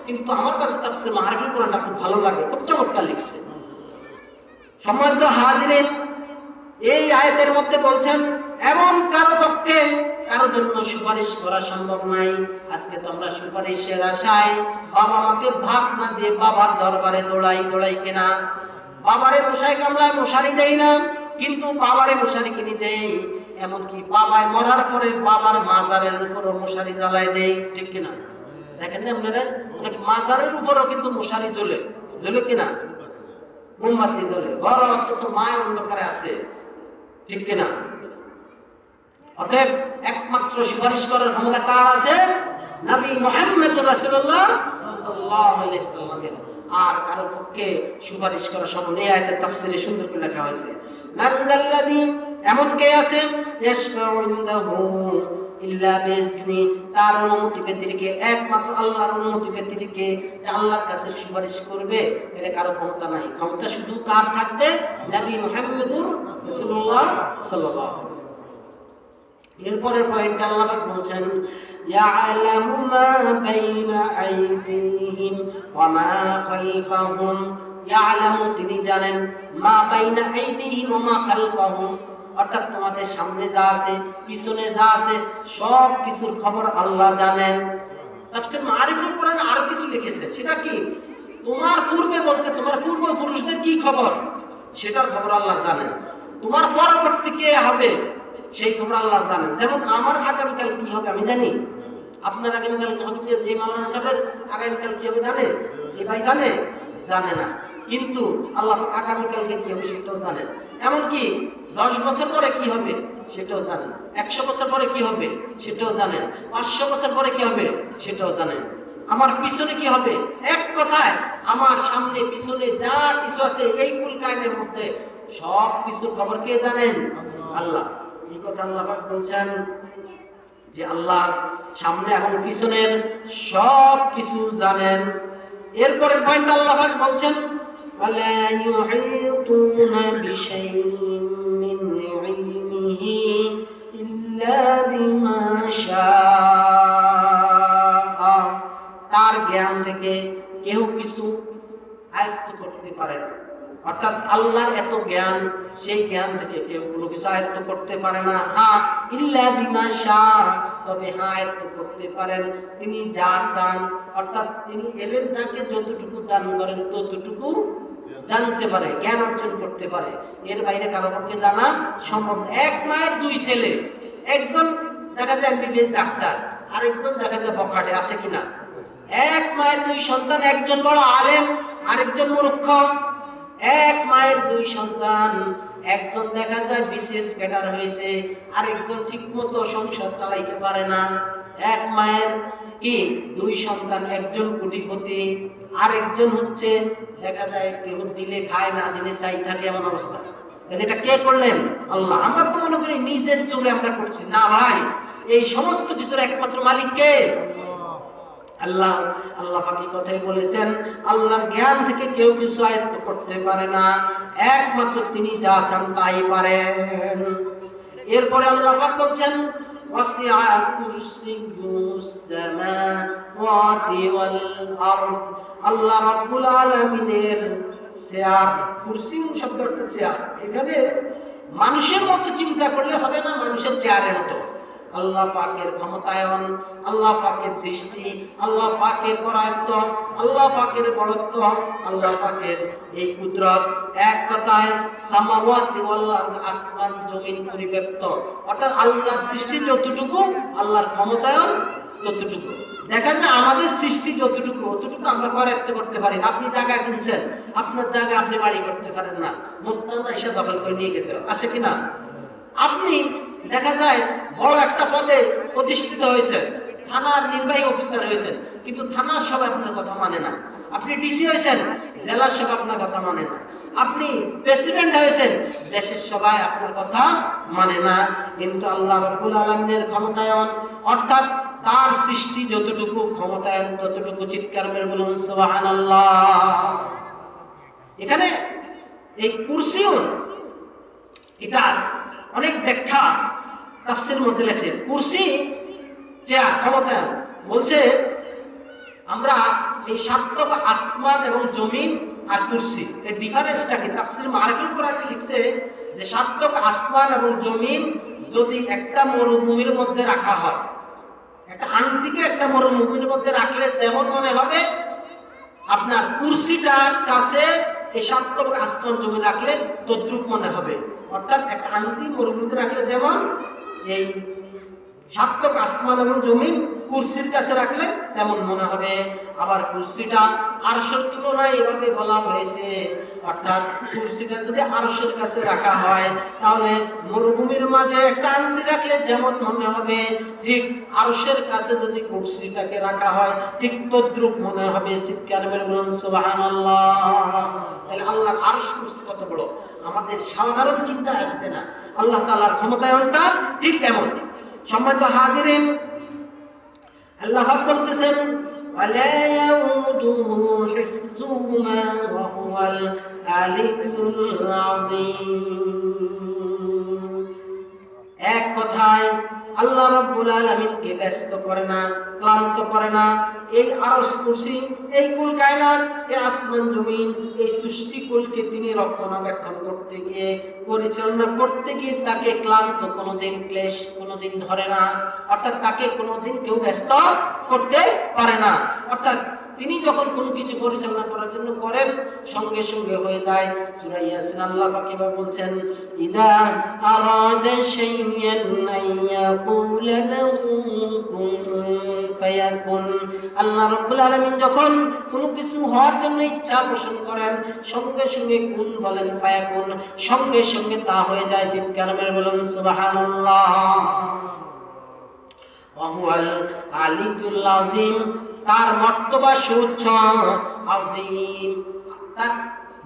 S1: কিন্তু আমার কাছে তাফসীর মারিফুল কোরআনটা খুব ভালো লাগে, খুব চমৎকার লিখছে। সম্মানিত হাজিরিন, এই আয়াতের মধ্যে বলছেন এমন কারো পক্ষে কারোর জন্য সুপারিশ করা সম্ভব নাই। আজকে তো আমরা সুপারিশের আশায় বাবা মাকে ভাগ না দিয়ে বাবার দরবারে দৌড়াই কিনা, বাবারে মশাই কামড়ায় মশারি দেই না, কিন্তু বাবারে মশারি কিনে দেই। এমনকি বাবায় মরার পরে বাবার মাজারের উপরও মশারি জ্বালায় দেই, ঠিক কিনা? দেখেন না আপনারা, মাজারের উপরও কিন্তু মশারি জ্বলে কিনা, মোমবাতি জ্বলে, বড় অথচ মায়ের অন্ধকারে আছে, ঠিক কিনা? অতএব একমাত্র সুপারিশ করার ক্ষমতা কার আছে? নবী মুহাম্মদ রাসূলুল্লাহ সাল্লাল্লাহু আলাইহি ওয়াসাল্লামের। আর কারো পক্ষে সুপারিশ করা সম্ভব নেই। আয়াতের তাফসীরে সুন্দর করে লেখা হয়েছে, মান যাল্লাযী, এমন কে আছে, ইয়াশফাউ ইনদাহু ইল্লা বিইজনি, তার অনুমতি ব্যতিরেকে, একমাত্র আল্লাহর অনুমতি ব্যতিরেকে যে আল্লাহর কাছে সুপারিশ করবে, এর কারো ক্ষমতা নাই। ক্ষমতা শুধু কার থাকবে? নবী মুহাম্মদুর রাসূলুল্লাহ সাল্লাল্লাহু আলাইহি ওয়াসাল্লাম। এরপরের পয়েন্ট আল্লাহ পাক বলছেন, ইয়ালামু মা বাইনা আইদিহিম ওয়া মা খালফাহুম, ইয়ালামু, তিনি জানেন, মা বাইনা আইদিহিম ওয়া মা খালফাহুম, অর্থাৎ তোমাদের সামনে যা আছে পিছনে যা আছে সব কিছুর খবর আল্লাহ জানেন। তাফসীর মারিফুল কোরআন আরো কিছু লিখেছে, সেটা কি? তোমার পূর্বে বলতে তোমার পূর্বপুরুষদের কি খবর, সেটার খবর আল্লাহ জানেন। তোমার পরবর্তী কে হবে সেই খবর আল্লাহ জানেন। যেমন আমার আগামীকাল কি হবে আমি জানি, আপনার আগামীকাল কি হবে, এই মাওলানা সাহেবের আগামীকাল কি হবে জানে? এই ভাই জানে? জানে না। কিন্তু আল্লাহ আগামীকালকে কি হবে সেটাও জানেন। এমনকি 10 বছর পরে কি হবে সেটাও জানেন, 100 বছর পরে কি হবে সেটাও জানেন, 500 বছর পরে কি হবে সেটাও জানেন, আমার পিছনে কি হবে। এক কথায় আমার সামনে পিছনে যা কিছু আছে এই কুল কায়নের মধ্যে সব কিছুর খবর কে জানেন? আল্লাহ। এই কথা আল্লাহ পাক বলছেন যে আল্লাহ সামনে এবং পিছনের সব কিছু জানেন। এরপরে পয়েন্ট আল্লাহ পাক বলছেন, ওয়ালা ইউহিতুনা বিশাইইন মিন ইলমিহি ইল্লা বিমা শাআ, তার জ্ঞান থেকে কেউ কিছু আয়ত্ত করতে পারে না। অর্থাৎ আল্লাহর এত জ্ঞান, সেই জ্ঞান থেকে কেউ কোনো কিছু আয়ত্ত করতে পারে না। হ্যাঁ, ইল্লা বিমা শাআ, তবে আয়ত্ত করতে পারেন তিনি যা চান। অর্থাৎ তিনি এলেন যাকে যতটুকু দান করেন ততটুকু জানতে পারে, জ্ঞান অর্জন করতে পারে। এর বাইরে কারো পক্ষে জানা সম্ভব না। এক মায়ের 2 ছেলে, একজন দেখা যায় এমবিবিএস ডাক্তার, আরেকজন দেখা যায় বখাটে, আছে কিনা? এক মায়ের 2 সন্তান, একজন বড় আলেম আরেকজন মূর্খ। এক মায়ের 2 সন্তান, একজন দেখা যায় বিসিএস ক্যাডার হয়েছে, আরেকজন ঠিকমতো সংসার চালাইতে পারে না। এক মায়ের কি দুই সন্তান, একজন কোটিপতি, আরেকজন হচ্ছে দেখা যায় কেউ দিলে খায়, না দিলে চাই থাকে, এমন অবস্থা। এটা কে করলেন? আল্লাহ। আমরা তো মনে করি নিজের চোখে আমরা করছি, না ভাই, এই সমস্ত কিছুর একমাত্র মালিক কে? আল্লাহ। আল্লাহ পাক কথাই বলেছেন, আল্লাহর জ্ঞান থেকে কেউ কিছু আয়ত্ত করতে পারে না, একমাত্র তিনি যা চান তাই পারেন। এরপরে আল্লাহ পাক বলছেন, ওয়াসিআ কুরসিয়ুস সামাওয়াতি ওয়াল আরদ। আল্লাহ রাব্বুল আলামিনের চেয়ার, কুরসি শব্দটা চেয়ার, এখানে মানুষের মতো চিন্তা করলে হবে না, মানুষের চেয়ারের মতো। আল্লাহ পাকের ক্ষমতায়ন, আল্লাহ পাকের দৃষ্টি, আল্লাহ পাকের করায়ত্ত, আল্লাহ পাকের বড়ত্ব, আল্লাহ পাকের এই কুদরত, এক কথায় সামাওয়াতি ওয়াল আরদ, আসমান জমিন পরিব্যাপ্ত। অর্থাৎ আল্লাহর সৃষ্টি যতটুকু, আল্লাহর ক্ষমতায়ন ততটুকু। দেখা যায় আমাদের সৃষ্টি যতটুকু, অতটুকু আমরা করায়ত্ত করতে পারি না। আপনি জায়গা কিনছেন, আপনার জায়গা আপনি বাড়ি করতে পারেন না, মুসলমানরা এসে দখল করে নিয়ে গেছে, আছে কিনা? আপনি দেখা যায় বড় একটা পদে প্রতিষ্ঠিত হয়েছেন, থানার নির্বাহী অফিসার হয়েছেন, কিন্তু থানার সবাই আপনার কথা মানে না। আপনি ডিসি হয়েছেন, জেলার সবাই আপনার কথা মানে না। আপনি প্রেসিডেন্ট হয়েছেন, দেশের সবাই আপনার কথা মানে না। কিন্তু আল্লাহ রাব্বুল আলামিনের ক্ষমতায়ন, অর্থাৎ তার সৃষ্টি যতটুকু, ক্ষমতায়ন ততটুকু। চিৎকার মেরে বলুন সুবহানাল্লাহ। এখানে এই কুরসিউন, এটা অনেক ব্যাখ্যা তাফসীরের মধ্যে লেখে। কুরসি চেয়ার, ক্ষমতা, বলছে আমরা এই সাতক আসমান এবং জমিন আর কুরসি, এর ডিফারেন্সটা কি? তাফসীর মারিফুল কোরআন লিখছে যে সাতক আসমান এবং জমিন যদি একটা মরুভূমির মধ্যে রাখা হয়, একটা আংটিকে একটা মরুভূমির মধ্যে রাখলে যেমন মনে হবে, আপনার কুরসিটার কাছে এই সাতক আসমান জমিন রাখলে তদ্রুপ মনে হবে। অর্থাৎ একটা আংটি মরুভূমিতে রাখলে যেমন এই সাতক আসমান এবং জমিন কুরসির কাছে রাখলে তেমন মনে হবে। আবার কুরসিটা আরশের তুলনায় এভাবে বলা হয়েছে, অর্থাৎ কুরসিটা যদি আরশের কাছে রাখা হয়, তাহলে মরুভূমির মাঝে একটা আংটি রাখলে যেমন মনে হবে, ঠিক আরশের কাছে যদি কুরসিটাকে রাখা হয়, ঠিক তদ্রুপ মনে হবে। চিৎকার মেরে বলুন সুবহানাল্লাহ। তাহলে আল্লাহর আরশ কুরসি কত বড়, আমাদের সাধারণ চিন্তা আসবে না। আল্লাহ তাআলার ক্ষমতায়নটা ঠিক তেমন। সম্মানিত হাজিরিন, আল্লাহ পাক বলতেছেন, ওয়ালা ইয়াউদুহু হিফযুহুমা ওয়া হুয়াল আলিয়্যুল আযীম। এক কথায় আল্লাহ রাব্বুল আলামিনকে ব্যস্ত করে না, ক্লান্ত করে না এই আরশ কুরসি, এই কুল কায়নাত, এই আসমান জমিন, এই সৃষ্টি কুলকে তিনি রক্ষণাবেক্ষণ করতে গিয়ে, পরিচালনা করতে গিয়ে তাকে ক্লান্ত কোনোদিন, ক্লেশ কোনোদিন ধরে না। অর্থাৎ তাকে কোনোদিন কেউ ব্যস্ত করতে পারে না। অর্থাৎ তিনি যখন কোনো কিছু পরিচালনা করার জন্য করেন, সঙ্গে সঙ্গে হয়ে যায়। সূরা ইয়াসিন আল্লাহ পাক এভাবে বলছেন, ইদা আরাদা শাইয়ান আইয়াকুলা লাহু কুন ফায়াকুন। আল্লাহ রাব্বুল আলামিন যখন কোনো কিছু হওয়ার জন্য ইচ্ছা পোষণ করেন, সঙ্গে সঙ্গে কুন বলেন, ফায়াকুন, সঙ্গে সঙ্গে তা হয়ে যায়। চিৎকার মেরে বলুন সুবহানাল্লাহ। ওয়া হুয়াল আলিয়্যুল আযীম, তার মর্তবা সুউচ্চ, আযীম, তার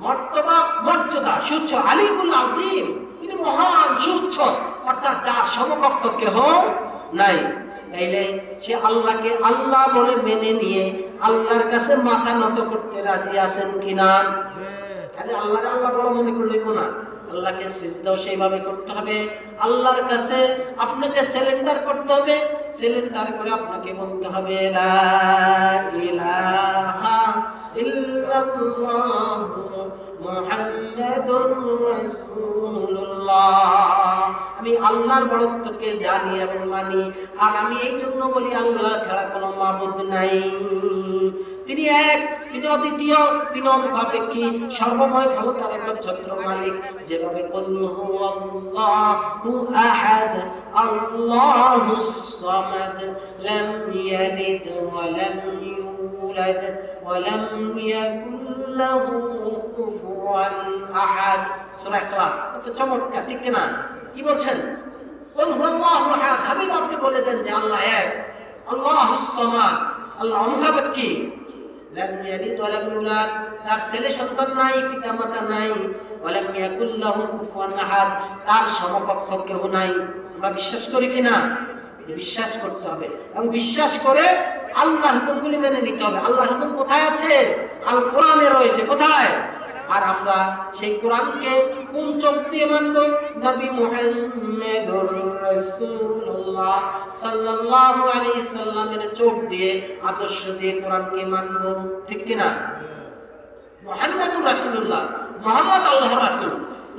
S1: মর্তবা মর্যাদা সুউচ্চ, আলিয়্যুল আযীম, তিনি মহান সুউচ্চ, অর্থাৎ যার সমকক্ষ কেহ নাই। তাইলে সে আল্লাহকে আল্লাহ বলে মেনে নিয়ে আল্লাহর কাছে মাথা নত করতে রাজি আছেন কিনা? তাহলে আল্লাহকে আল্লাহ বড় মনে করলে না, আল্লাহকে সিজদাও সেইভাবে করতে হবে। আল্লাহর কাছে আপনাকে সারেন্ডার করতে হবে, সারেন্ডার করে আপনাকে বলতে হবে লা ইলাহা ইল্লাল্লাহু মুহাম্মাদুর রাসূলুল্লাহ। আমি আল্লাহর বড়ত্বকে জানি এবং মানি, আর আমি এই জন্য বলি আল্লাহ ছাড়া কোনো মাবুদ নাই। তিনি এক, তিনি অদ্বিতীয়, তিনি অমুখাপেক্ষী, সর্বময় ক্ষমতার একচ্ছত্র মালিক। যেভাবে কুল হুয়াল্লাহু আহাদ, আল্লাহুস সামাদ, লাম ইয়ালিদ ওয়া লাম ইউলাদ ওয়া লাম ইয়াকুল লাহু কুফুয়ান আহাদ। সূরা ইখলাস, কত চমৎকার, ঠিক কিনা? কি বলছেন? কুল হুয়াল্লাহু আহাদ, হাবিব আপনি বলে দেন যে আল্লাহ এক, আল্লাহুস সামাদ, আল্লাহ অমুখাপেক্ষী, লাম ইয়ালিদ ওয়া লাম ইউলাদ, তার ছেলে সন্তান নাই, পিতামাতা নাই, ওয়া লাম ইয়াকুল লাহু কুফুয়ান আহাদ, তার সমকক্ষ কেউ নাই। আমরা বিশ্বাস করি কিনা? বিশ্বাস করতে হবে, এবং বিশ্বাস করে আল্লাহর হুকুমগুলি মেনে নিতে হবে। আল্লাহর হুকুম কোথায় আছে? আল কোরআনে রয়েছে। কোথায়? আর আমরা সেই কোরআনকে কোন চোখ দিয়ে মানব? নবী মুহাম্মদুর রাসূলুল্লাহ সাল্লাল্লাহু আলাইহি সাল্লামের চোখ দিয়ে, আদর্শ দিয়ে কোরআনকে মানব, ঠিক কিনা? মুহাম্মদুর রাসূলুল্লাহ, মুহাম্মদ আল্লাহর রাসূল,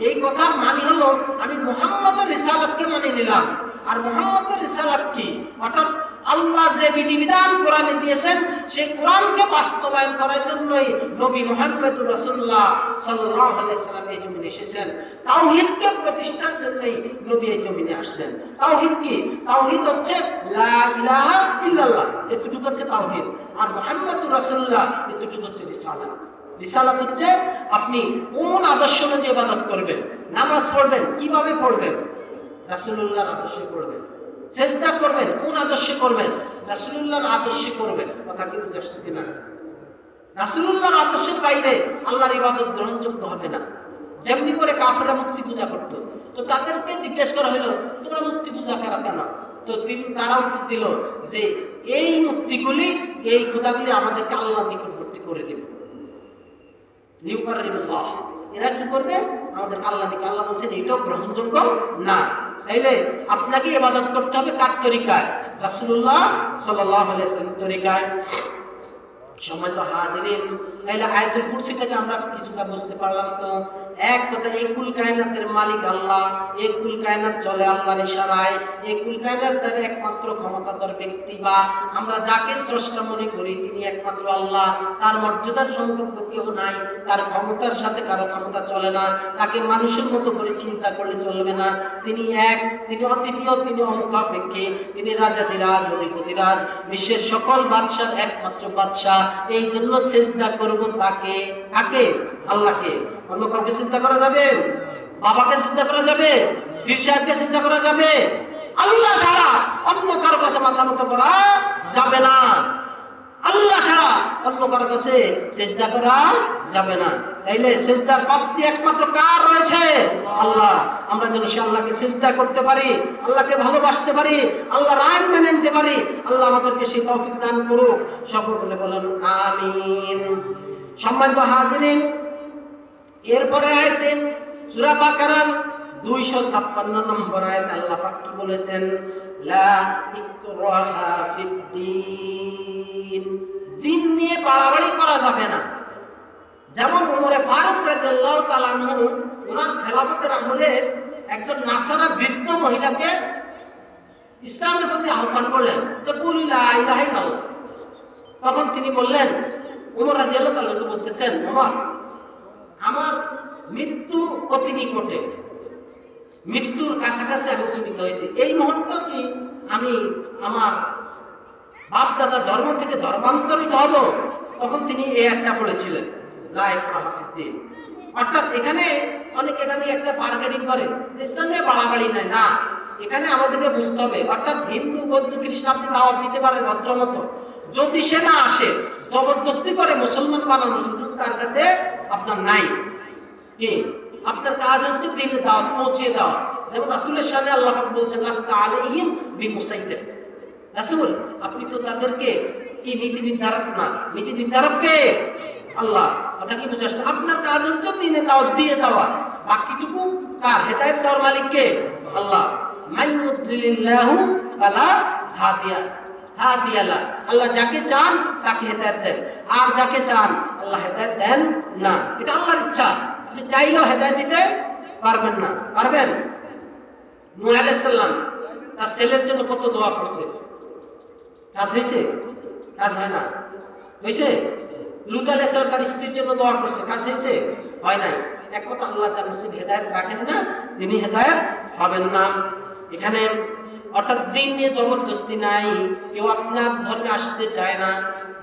S1: এই কথার মানে হলো আমি মুহাম্মদের রিসালাতকে মানে নিলাম। আর মুহাম্মদের রিসালাত কি? অর্থাৎ আল্লাহ যে বিধিবিধান কোরআনে দিয়েছেন সেই কোরআনকে বাস্তবায়ন করার জন্যই নবী মুহাম্মদুর রাসূলুল্লাহ সাল্লাল্লাহু আলাইহি সাল্লাম এই জমিনে এসেছেন। তাওহীদকে প্রতিষ্ঠার জন্যই নবী এই জমিনে আসছেন। তাওহীদ কি? তাওহীদ হচ্ছে লা ইলাহা ইল্লাল্লাহ, এতটুকু হচ্ছে তাওহীদ। আর মুহাম্মদুর রাসূলুল্লাহ, এতটুকু হচ্ছে রিসালাত। রিসালাত হচ্ছে আপনি কোন আদর্শ অনুযায়ী ইবাদত করবেন, নামাজ পড়বেন কিভাবে পড়বেন, রাসূলুল্লাহর আদর্শে পড়বেন। সেজদা করবেন কোন আদর্শে করবেন, রাসূলুল্লাহর আদর্শে করবেন। কথা কি বুঝাচ্ছি কিনা? রাসূলুল্লাহর আদর্শের বাইরে আল্লাহর ইবাদত গ্রহণযোগ্য হবে না। যেমনি করে কাফেররা মূর্তি পূজা করত, তো তাদেরকে জিজ্ঞেস করা হলো তোমরা মূর্তি পূজা করো কেন? তো তারা উত্তর দিল যে এই মূর্তিগুলি, এই খোদাগুলি আমাদেরকে আল্লাহর নিকটবর্তী করে দিবে। লিউকারিমুল্লাহ, এরা কি করবে? আমাদের আল্লাহ নিকট। আল্লাহ বলছেন এটাও গ্রহণযোগ্য না। তাইলে আপনাকে ইবাদত করতে হবে কার তরিকায়? রাসূলুল্লাহ সাল্লাল্লাহু আলাইহি ওয়াসাল্লামের তরিকায়। সময় তো হাজিরিন, তাইলে আয়াতুল কুরসি থেকে আমরা কিছুটা বুঝতে পারলাম। তো এক কথা, এই কুল কায়নাতের মালিক আল্লাহ, এই কুল কায়নাত চলে আল্লাহর ইশারায়। এই কুল কায়নাতের একমাত্র ক্ষমতাধর ব্যক্তি বা আমরা যাকে স্রষ্টা মনে করি তিনি একমাত্র আল্লাহ। তার মর্যাদার সম্পর্ক কেউ নাই, তার ক্ষমতার সাথে কারো ক্ষমতা চলে না, তাকে মানুষের মতো করে চিন্তা করলে চলবে না। তিনি এক, তিনি অদ্বিতীয়, তিনি অমুখাপেক্ষী, তিনি রাজাধিরাজ, অধিপতিরাজ, বিশ্বের সকল বাদশার একমাত্র বাদশাহ। এই জন্য সিজদা করব তাকে। কাকে? আল্লাহকে। অন্য কাউকে সিজদা করা যাবে? বাবাকে সিজদা করা যাবে? পীর সাহেবকে সিজদা করা যাবে? আল্লাহ ছাড়া অন্য কারো কাছে মাথা নত করা যাবে না। আল্লাহ ছাড়া অন্য কারো কাছে সিজদা করা যাবে না। তাইলে সিজদার প্রাপ্তি একমাত্র কার রয়েছে? আল্লাহ। আমরা যেন সে আল্লাহকে সিজদা করতে পারি, আল্লাহকে ভালোবাসতে পারি, আল্লাহর আইন মেনে নিতে পারি। আল্লাহ আমাদেরকে সেই তৌফিক দান করুক। সকলে বলেন আমিন। সম্মানিত হাজিরিন, এরপরে আয়াতে সূরা বাকারার 256 নম্বর আয়াত আল্লাহ পাক কি বলেছেন? লা ইকরাহা ফিদ্দীন, দিন নিয়ে বাড়াবাড়ি করা যাবে না। যেমন ওমর ফারুক রাদিয়াল্লাহু তাআলা আনহু ওনার খেলাফতের আমলে একজন নাসারা বৃদ্ধ মহিলাকে ইসলামের প্রতি আহ্বান করলেন, তো কুল লা ইলাহা ইল্লাল্লাহ। তখন তিনি বললেন, ওমর রাদিয়াল্লাহু তাআলা বলতেছেন, ওমর আমার মৃত্যু অতি নিকটে, মৃত্যুর কাছাকাছি আমি উপনীত হয়েছি। এই মুহূর্তে কি আমি আমার বাপ দাদা ধর্ম থেকে ধর্মান্তরিত হব? তখন তিনি এই একটা পড়েছিলেন, লা ইকরাহা ফিদ্দীন। অর্থাৎ এখানে অনেক এটা নিয়ে একটা বার্গেনিং করে, ইসলামে বাড়াবাড়ি নাই না। এখানে আমাদেরকে বুঝতে হবে, অর্থাৎ হিন্দু বৌদ্ধ খ্রিস্টান আপনি দাওয়াত দিতে পারেন ভদ্রমত, যদি সে না আসে জবরদস্তি করে মুসলমান বানানোর সুযোগ তার কাছে আপনার নাই। কি আপনার কাজ হচ্ছে দ্বীনের দাওয়াত পৌঁছে দেওয়া। যেমন রাসূলের সামনে আল্লাহ পাক বলছেন লাস্তা আলাইহিম বিমুসাইতির। রাসূল আপনি তো তাদেরকে কি নীতি নির্ধারক না, নীতি নির্ধারক কে? আল্লাহ। কথা কি বুঝে আসছে? আপনার কাজ হচ্ছে দ্বীনের দাওয়াত দিয়ে যাওয়া, বাকিটুকু কার? হেদায়েত দেওয়ার মালিক কে? আল্লাহ। মাইয়ুদ্দিলিল্লাহু ফালা হাদিয়া লা, আল্লাহ যাকে চান তাকে হেদায়েত দেন, আর যাকে চান আল্লাহ হেদায়েত দেন না। এটা আল্লাহর ইচ্ছা। আপনি চাইলেও হেদায়েত দিতে পারবেন না। পারবেন? নূহ আলাইহিস সালাম তার ছেলের জন্য কত দোয়া করছে, কাজ হয়েছে? কাজ হয় না। হয়েছে? লূত আলাইহিস সালাম তার স্ত্রীর জন্য দোয়া করছে, কাজ হয়েছে? হয় নাই। এক কথা, আল্লাহ যার নসিবে হেদায়েত রাখেন না তিনি হেদায়েত পাবেন না। এখানে অর্থাৎ দিন নিয়ে জবরদস্তি নাই, কেউ আপনার ধর্মে আসতে চায় না,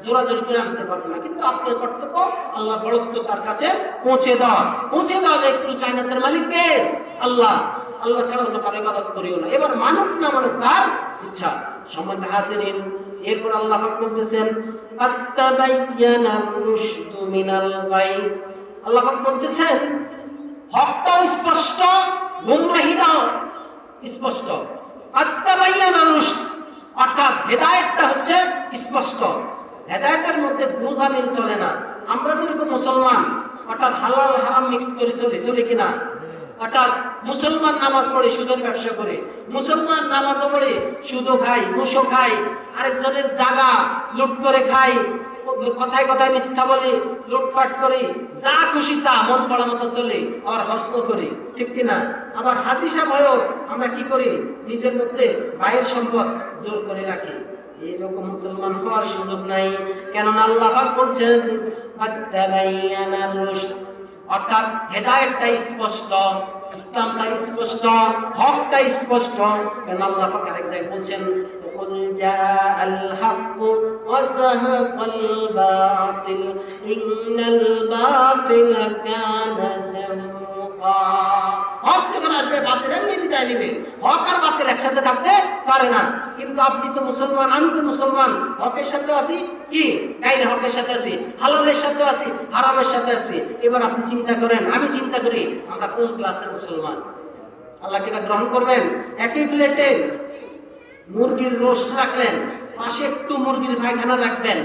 S1: জোরাজোরি করে আনতে পারবে না, কিন্তু আপনার কর্তব্য আল্লাহর বড়ত্ব তার কাছে পৌঁছে দেওয়া যে কুল কায়নাতের মালিক কে? আল্লাহ। আল্লাহ ছাড়া অন্য কারো ইবাদত করিও না। এবার মানুক না মানুক তার ইচ্ছা। সম্মানিত হাজিরিন, এরপর আল্লাহ পাক বলতেছেন আত্তাবায়ানা রুশদু মিনাল গাই। আল্লাহ পাক বলতেছেন হকটাও স্পষ্ট, গুমরাহিটাও স্পষ্ট। আত্তাবায়ানা রুশদ অর্থাৎ হেদায়েতটা হচ্ছে স্পষ্ট। হেদায়েতের মধ্যে বুঝামিল চলে না। আমরা যেরকম মুসলমান অর্থাৎ হালাল হারাম মিক্স করে চলি কিনা? অর্থাৎ মুসলমান নামাজ পড়ে সুদের ব্যবসা করে, মুসলমান নামাজ পড়ে সুদও খাই, ঘুষও খাই, আরেকজনের জায়গা লুট করে খাই, কথায় কথায় মিথ্যা বলে, লুটপাট করি, যা খুশি তা মন পড়া মতো চলে, আবার হস্ত করি, ঠিক কিনা? আবার হাজি সাহেব হয়েও আমরা কি করি? নিজের মধ্যে ভাইয়ের সম্পদ জোর করে রাখি। এইরকম মুসলমান হওয়ার সুযোগ নাই। কেননা আল্লাহ পাক বলছেন আত্তাবায়ানা রুশদ অর্থাৎ হেদায়েতটা স্পষ্ট, ইসলামটা স্পষ্ট, হকটা স্পষ্ট। কেন আল্লাহ পাক আরেক জায়গায় বলছেন কুল জাআল হক ওয়া যাহাকাল বাতিল ইন্নাল বাতিলা কানা যাহুকা। হক যখন আসবে বাতিল এমনি বিদায় নেবে। হক আর বাতিল একসাথে থাকতে পারে না। কিন্তু আপনি তো মুসলমান, আমি তো মুসলমান, হকের সাথে আছি কি গাইরে হকের সাথে আছি, হালালের সাথে আছি, হারামের সাথে আছি। এবার আপনি চিন্তা করেন, আমি চিন্তা করি, আমরা কোন ক্লাসের মুসলমান? আল্লাহ কি এটা গ্রহণ করবেন? একই প্লেটে মুরগির রোস্ট রাখলেন, পাশে একটু মুরগির পায়খানা রাখবেন,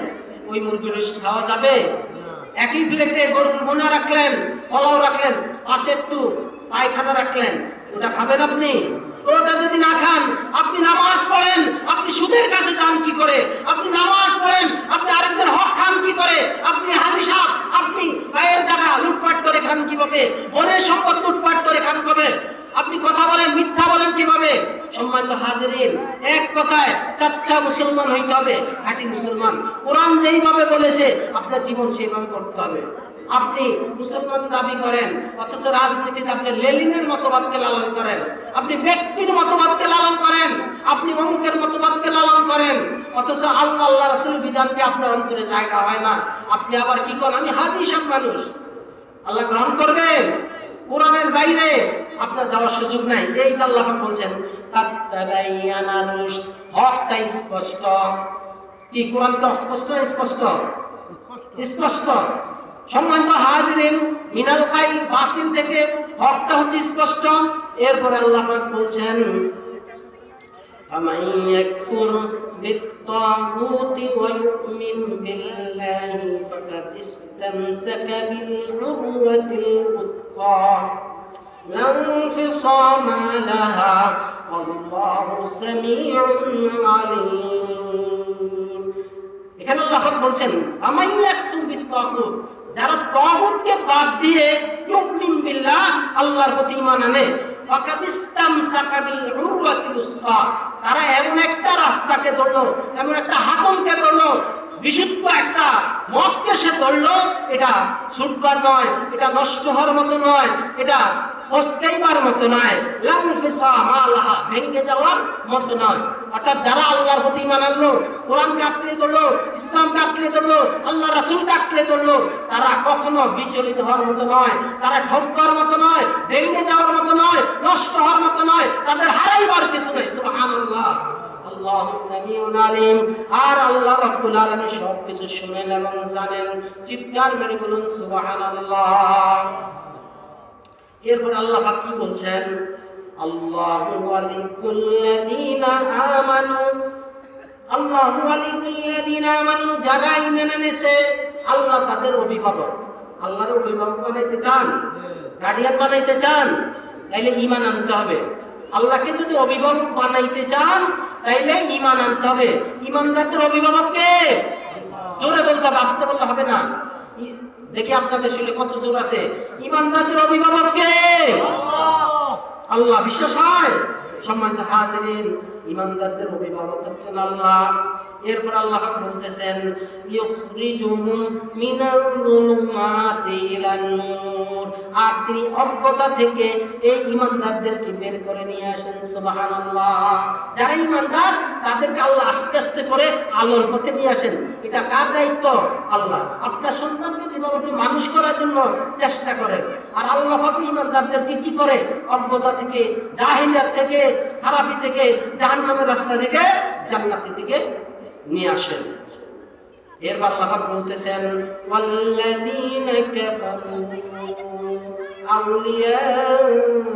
S1: ওই মুরগির রোস্ট খাওয়া যাবে? একই প্লেটে গরুর মোনা রাখলেন, পোলাও রাখলেন, পাশে একটু পায়খানা রাখলেন, ওটা খাবেন আপনি? ওটা যদি না খান, আপনি নামাজ পড়েন, আপনি সুদের কাছে যান কি করে? আপনি নামাজ পড়েন, আপনি আরেকজন হক খান কি করে? আপনি হাজি সাহেব, আপনি ভাইয়ের জায়গা লুটপাট করে খান কিভাবে? বোনের সম্পদ লুটপাট করে খান কবে? আপনি কথা বলেন, মিথ্যা বলেন কিভাবে? সম্মানিত হাজিরিন, এক কথায় চাচ্চা মুসলমান হইতে হবে, খাঁটি মুসলমান। কোরআন যেইভাবে বলেছে আপনার জীবন সেইভাবে করতে হবে। আপনি মুসলমান দাবি করেন, অথচ রাজনীতিতে আপনি লেনিনের মতবাদকে লালন করেন, আপনি ব্যক্তির মতবাদকে লালন করেন, আপনি অমুকের মতবাদকে লালন করেন, অথচ আল্লাহ আল্লাহ রাসূল বিধানকে আপনার অন্তরে জায়গা হয় না। আপনি আবার কি করেন? আমি হাজি সাহেব মানুষ, আল্লাহ গ্রহণ করবেন? কোরআনের বাইরে আপনার যাওয়ার সুযোগ নাই। এই যে আল্লাহ বলছেন আত্তাবায়ানা রুশদ, হকটা স্পষ্ট। কি কোরআনটা স্পষ্ট? স্পষ্ট স্পষ্ট। সম্মানিত হাজিরিন, মিনাল গাই বাতিল থেকে হকটা হচ্ছে স্পষ্ট। এরপরে আল্লাহ পাক বলছেন ফামান ইয়াকফুর বিত-তাগুতি ওয়া ইউমিন বিল্লাহি ফাকাদ ইসতামসাকা বিল উরওয়াতিল উতকা লা ইনফিসামা লাহা ওয়াল্লাহু সামিউন আলীম। এখানে আল্লাহ পাক বলছেন ফামান ইয়াকফুর বিত-তাগুত, যারা তাগুতকে বাদ দিয়ে ইউমিন বিল্লাহ, আল্লাহর প্রতি ঈমান আনে, ফাকাদ ইসতামসাকা বিল উরওয়াতিল উসকা, তারা এমন একটা রাস্তাকে ধরলো, এমন একটা হাতলকে ধরলো, বিশুদ্ধ একটা মতকে সে ধরলো, এটা ছুটবার নয়, এটা নষ্ট হওয়ার মতো নয়, এটা ফসকাইবার মতো নয়, লাম ফিসামা লাহা, ভেঙে যাওয়ার মতো নয়। অর্থাৎ যারা আল্লাহর প্রতি ঈমান আনলো, কোরআনকে আঁকড়ে ধরলো, ইসলামকে আঁকড়ে ধরলো, আল্লাহ রাসূলকে আঁকড়ে ধরলো, তারা কখনো বিচলিত হওয়ার মতো নয়, তারা ঠকবার মতো নয়, ভেঙে যাওয়ার মতো নয়, নষ্ট হওয়ার মতো নয়, তাদের হারাইবার কিছু নেই। সুবহানাল্লাহ, আল্লাহু সামিউন আলীম। আর আল্লাহ রাব্বুল আলামিন সবকিছু শুনেন এবং জানেন। চিৎকার মেরে বলুন সুবহানাল্লাহ। এরপর আল্লাহ পাক কি বলছেন? আল্লাহু ওয়ালিকুল্লাযীনা আমানু, আল্লাহু ওয়ালিকুল্লাযীনা আমানু, যারা ঈমান এনেছে আল্লাহ তাদের অভিভাবক। আল্লাহর অভিভাবক বানাইতে চান, গার্ডিয়ান বানাইতে চান, তাইলে ঈমান আনতে হবে। আল্লাহকে যদি অভিভাবক বানাইতে চান তাইলে ঈমান আনতে হবে। ঈমানদারদের অভিভাবক কে? জোরে বলতে হবে, আস্তে বললে হবে না। দেখি আপনাদের শুনে কত জোর আছে। ঈমানদারদের অভিভাবক কে? আল্লাহ। আল্লাহ। বিশ্বাস হয়? সম্মানিত হাজিরিন, ঈমানদারদের অভিভাবক হচ্ছেন আল্লাহ। এরপর আল্লাহ পাক বলতেছেন ইউখরিজুহুম মিনাল যুলুমাতি ইলান নূর, আর তিনি অজ্ঞতা থেকে এই ঈমানদারদেরকে বের করে নিয়ে আসেন। সুবহানাল্লাহ। যারা ঈমানদার তাদেরকে আল্লাহ আস্তে আস্তে করে আলোর পথে নিয়ে আসেন। এটা কার দায়িত্ব? আল্লাহ। আপনার সন্তানকে যেভাবে আপনি মানুষ করার জন্য চেষ্টা করেন, আর আল্লাহ পাক ঈমানদারদেরকে কি করে? অজ্ঞতা থেকে, জাহিলিয়াত থেকে, খারাপি থেকে, জাহান্নামের রাস্তা থেকে জান্নাতি থেকে নিয়ে আসেন। এরপর আল্লাহ পাক বলতেছেন ওয়াল্লাযীনা কাফারু আউলিয়াউহুম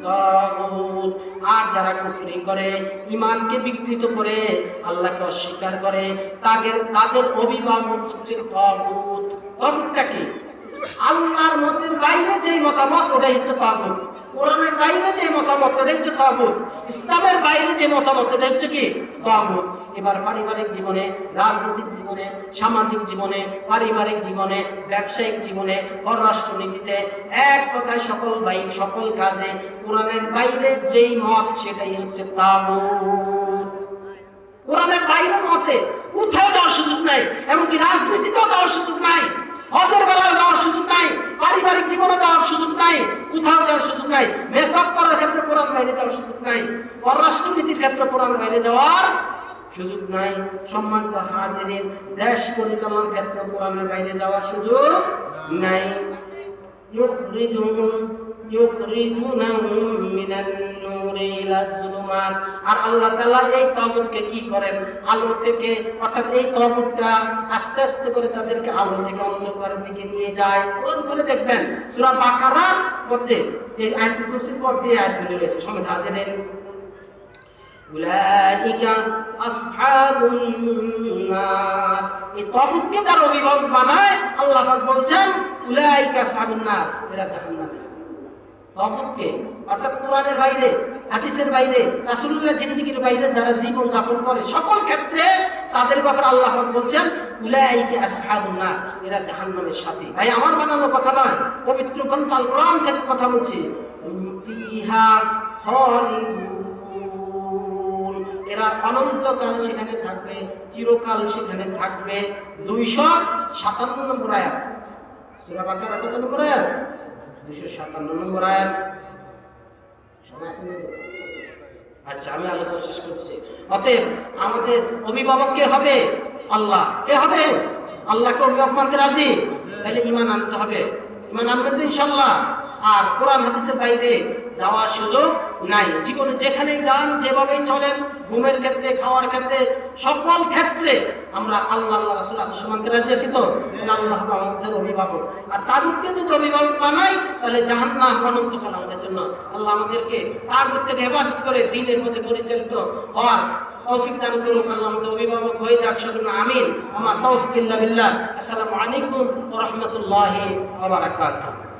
S1: তাগুত, আর যারা কুফরি করে, ঈমানকে বিকৃত করে, আল্লাহকে অস্বীকার করে, তাদের অভিভাবক হচ্ছে তাগুত। তাগুতটা কি? আল্লাহর মতের বাইরে যে মতামত ওটাই হচ্ছে তাগুত। কোরআনের বাইরে যে মতামত ওটাই হচ্ছে তাগুত। ইসলামের বাইরে যে মতামত ওটা হচ্ছে কি? তাগুত। এবার পারিবারিক জীবনে, রাজনৈতিক জীবনে, সামাজিক জীবনে, পারিবারিক জীবনে, ব্যবসায়িক জীবনে, পররাষ্ট্রনীতিতে, এক কথায় সকল সকল কাজে কোরআনের বাইরে যেই মত সেটাই হচ্ছে তাগুত। কোরআনের বাইরে মতে কোথাও যাওয়ার সুযোগ নাই, এমনকি রাজনীতিতেও যাওয়ার সুযোগ নাই, হজের বেলায় যাওয়ার সুযোগ নাই, পারিবারিক জীবনে যাওয়ার সুযোগ নাই, কোথাও যাওয়ার সুযোগ নাই, মেসাব করার ক্ষেত্রে কোরআন বাইরে যাওয়ার সুযোগ নাই, পররাষ্ট্রনীতির ক্ষেত্রে কোরআন বাইরে যাওয়ার সুযোগ নাই। সম্মানিত হাজিরিন, দেশ পরিচালনার ক্ষেত্রে কোরআনের বাইরে যাওয়ার সুযোগ নাই। ইউখরিজুনাহুম মিনান নূরি ইলাজ যুলুমাত, আর আল্লাহ তাআলা এই তাগুতকে কি করেন? আলো থেকে, অর্থাৎ এই তাগুতটা আস্তে আস্তে করে তাদেরকে আলো থেকে অন্ধকারের দিকে নিয়ে যায়। কোরআন খুলে দেখবেন সূরা বাকারার মধ্যে এই আয়াতুল কুরসির পর যে আয়াতগুলো রয়েছে, সম্মানিত হাজিরিন, উলাইকা আসহাবুন নার, এই তাগুতকে যারা অভিভাবক বানায়, আল্লাহ পাক বলছেন উলাইকা আসহাবুন নার, এরা জাহান্নামী। তাগুতকে, অর্থাৎ কোরআনের বাইরে, হাদিসের বাইরে, রাসূলুল্লাহর জিন্দেগির বাইরে যারা জীবন যাপন করে সকল ক্ষেত্রে তাদের ব্যাপারে আল্লাহ পাক বলছেন উলাইকা আসহাবুন নার, এরা জাহান্নামের সাথী। ভাই আমার বানানো কথা নয়, পবিত্র গ্রন্থ আল কোরআন থেকে কথা বলছি। ফিহা খালিদুন, এরা অনন্তকাল সেখানে থাকবে, চিরকাল সেখানে থাকবে। 257 নম্বর আয়াত, সূরা বাকারা কত নম্বর আয়াত? 257 নম্বর আয়াত। আচ্ছা, আমি আলোচনা শেষ করছি। অতএব আমাদের অভিভাবক কে হবে? আল্লাহ। কে হবে? আল্লাহকে অভিভাবক মানতে রাজি? তাহলে ঈমান আনতে হবে। ঈমান আনবেন তো ইনশাআল্লাহ। আর কোরআন হাদিসের বাইরে যাওয়ার সুযোগ নাই। জীবনে যেখানেই যান, যেভাবেই চলেন, ঘুমের ক্ষেত্রে, খাওয়ার ক্ষেত্রে, সকল ক্ষেত্রে আমরা আল্লাহ রাসূল আদর্শ মানতে রাজি আছি তো? আল্লাহ আমাদের অভিভাবক। আর তাগুতকে যদি অভিভাবক বানাই তাহলে জাহান্নাম অনন্তকাল আমাদের জন্য। আল্লাহ আমাদেরকে তাগুত থেকে হেফাজত করে দ্বীনের মধ্যে পরিচালিত হওয়ার তৌফিক দান করুন। আল্লাহ আমাদের অভিভাবক হয়ে যাক, সকলে আমিন। আমার তৌফিক ইল্লা বিল্লাহ। আসসালামু আলাইকুম ওয়া রাহমাতুল্লাহি ওয়া বারাকাতুহু।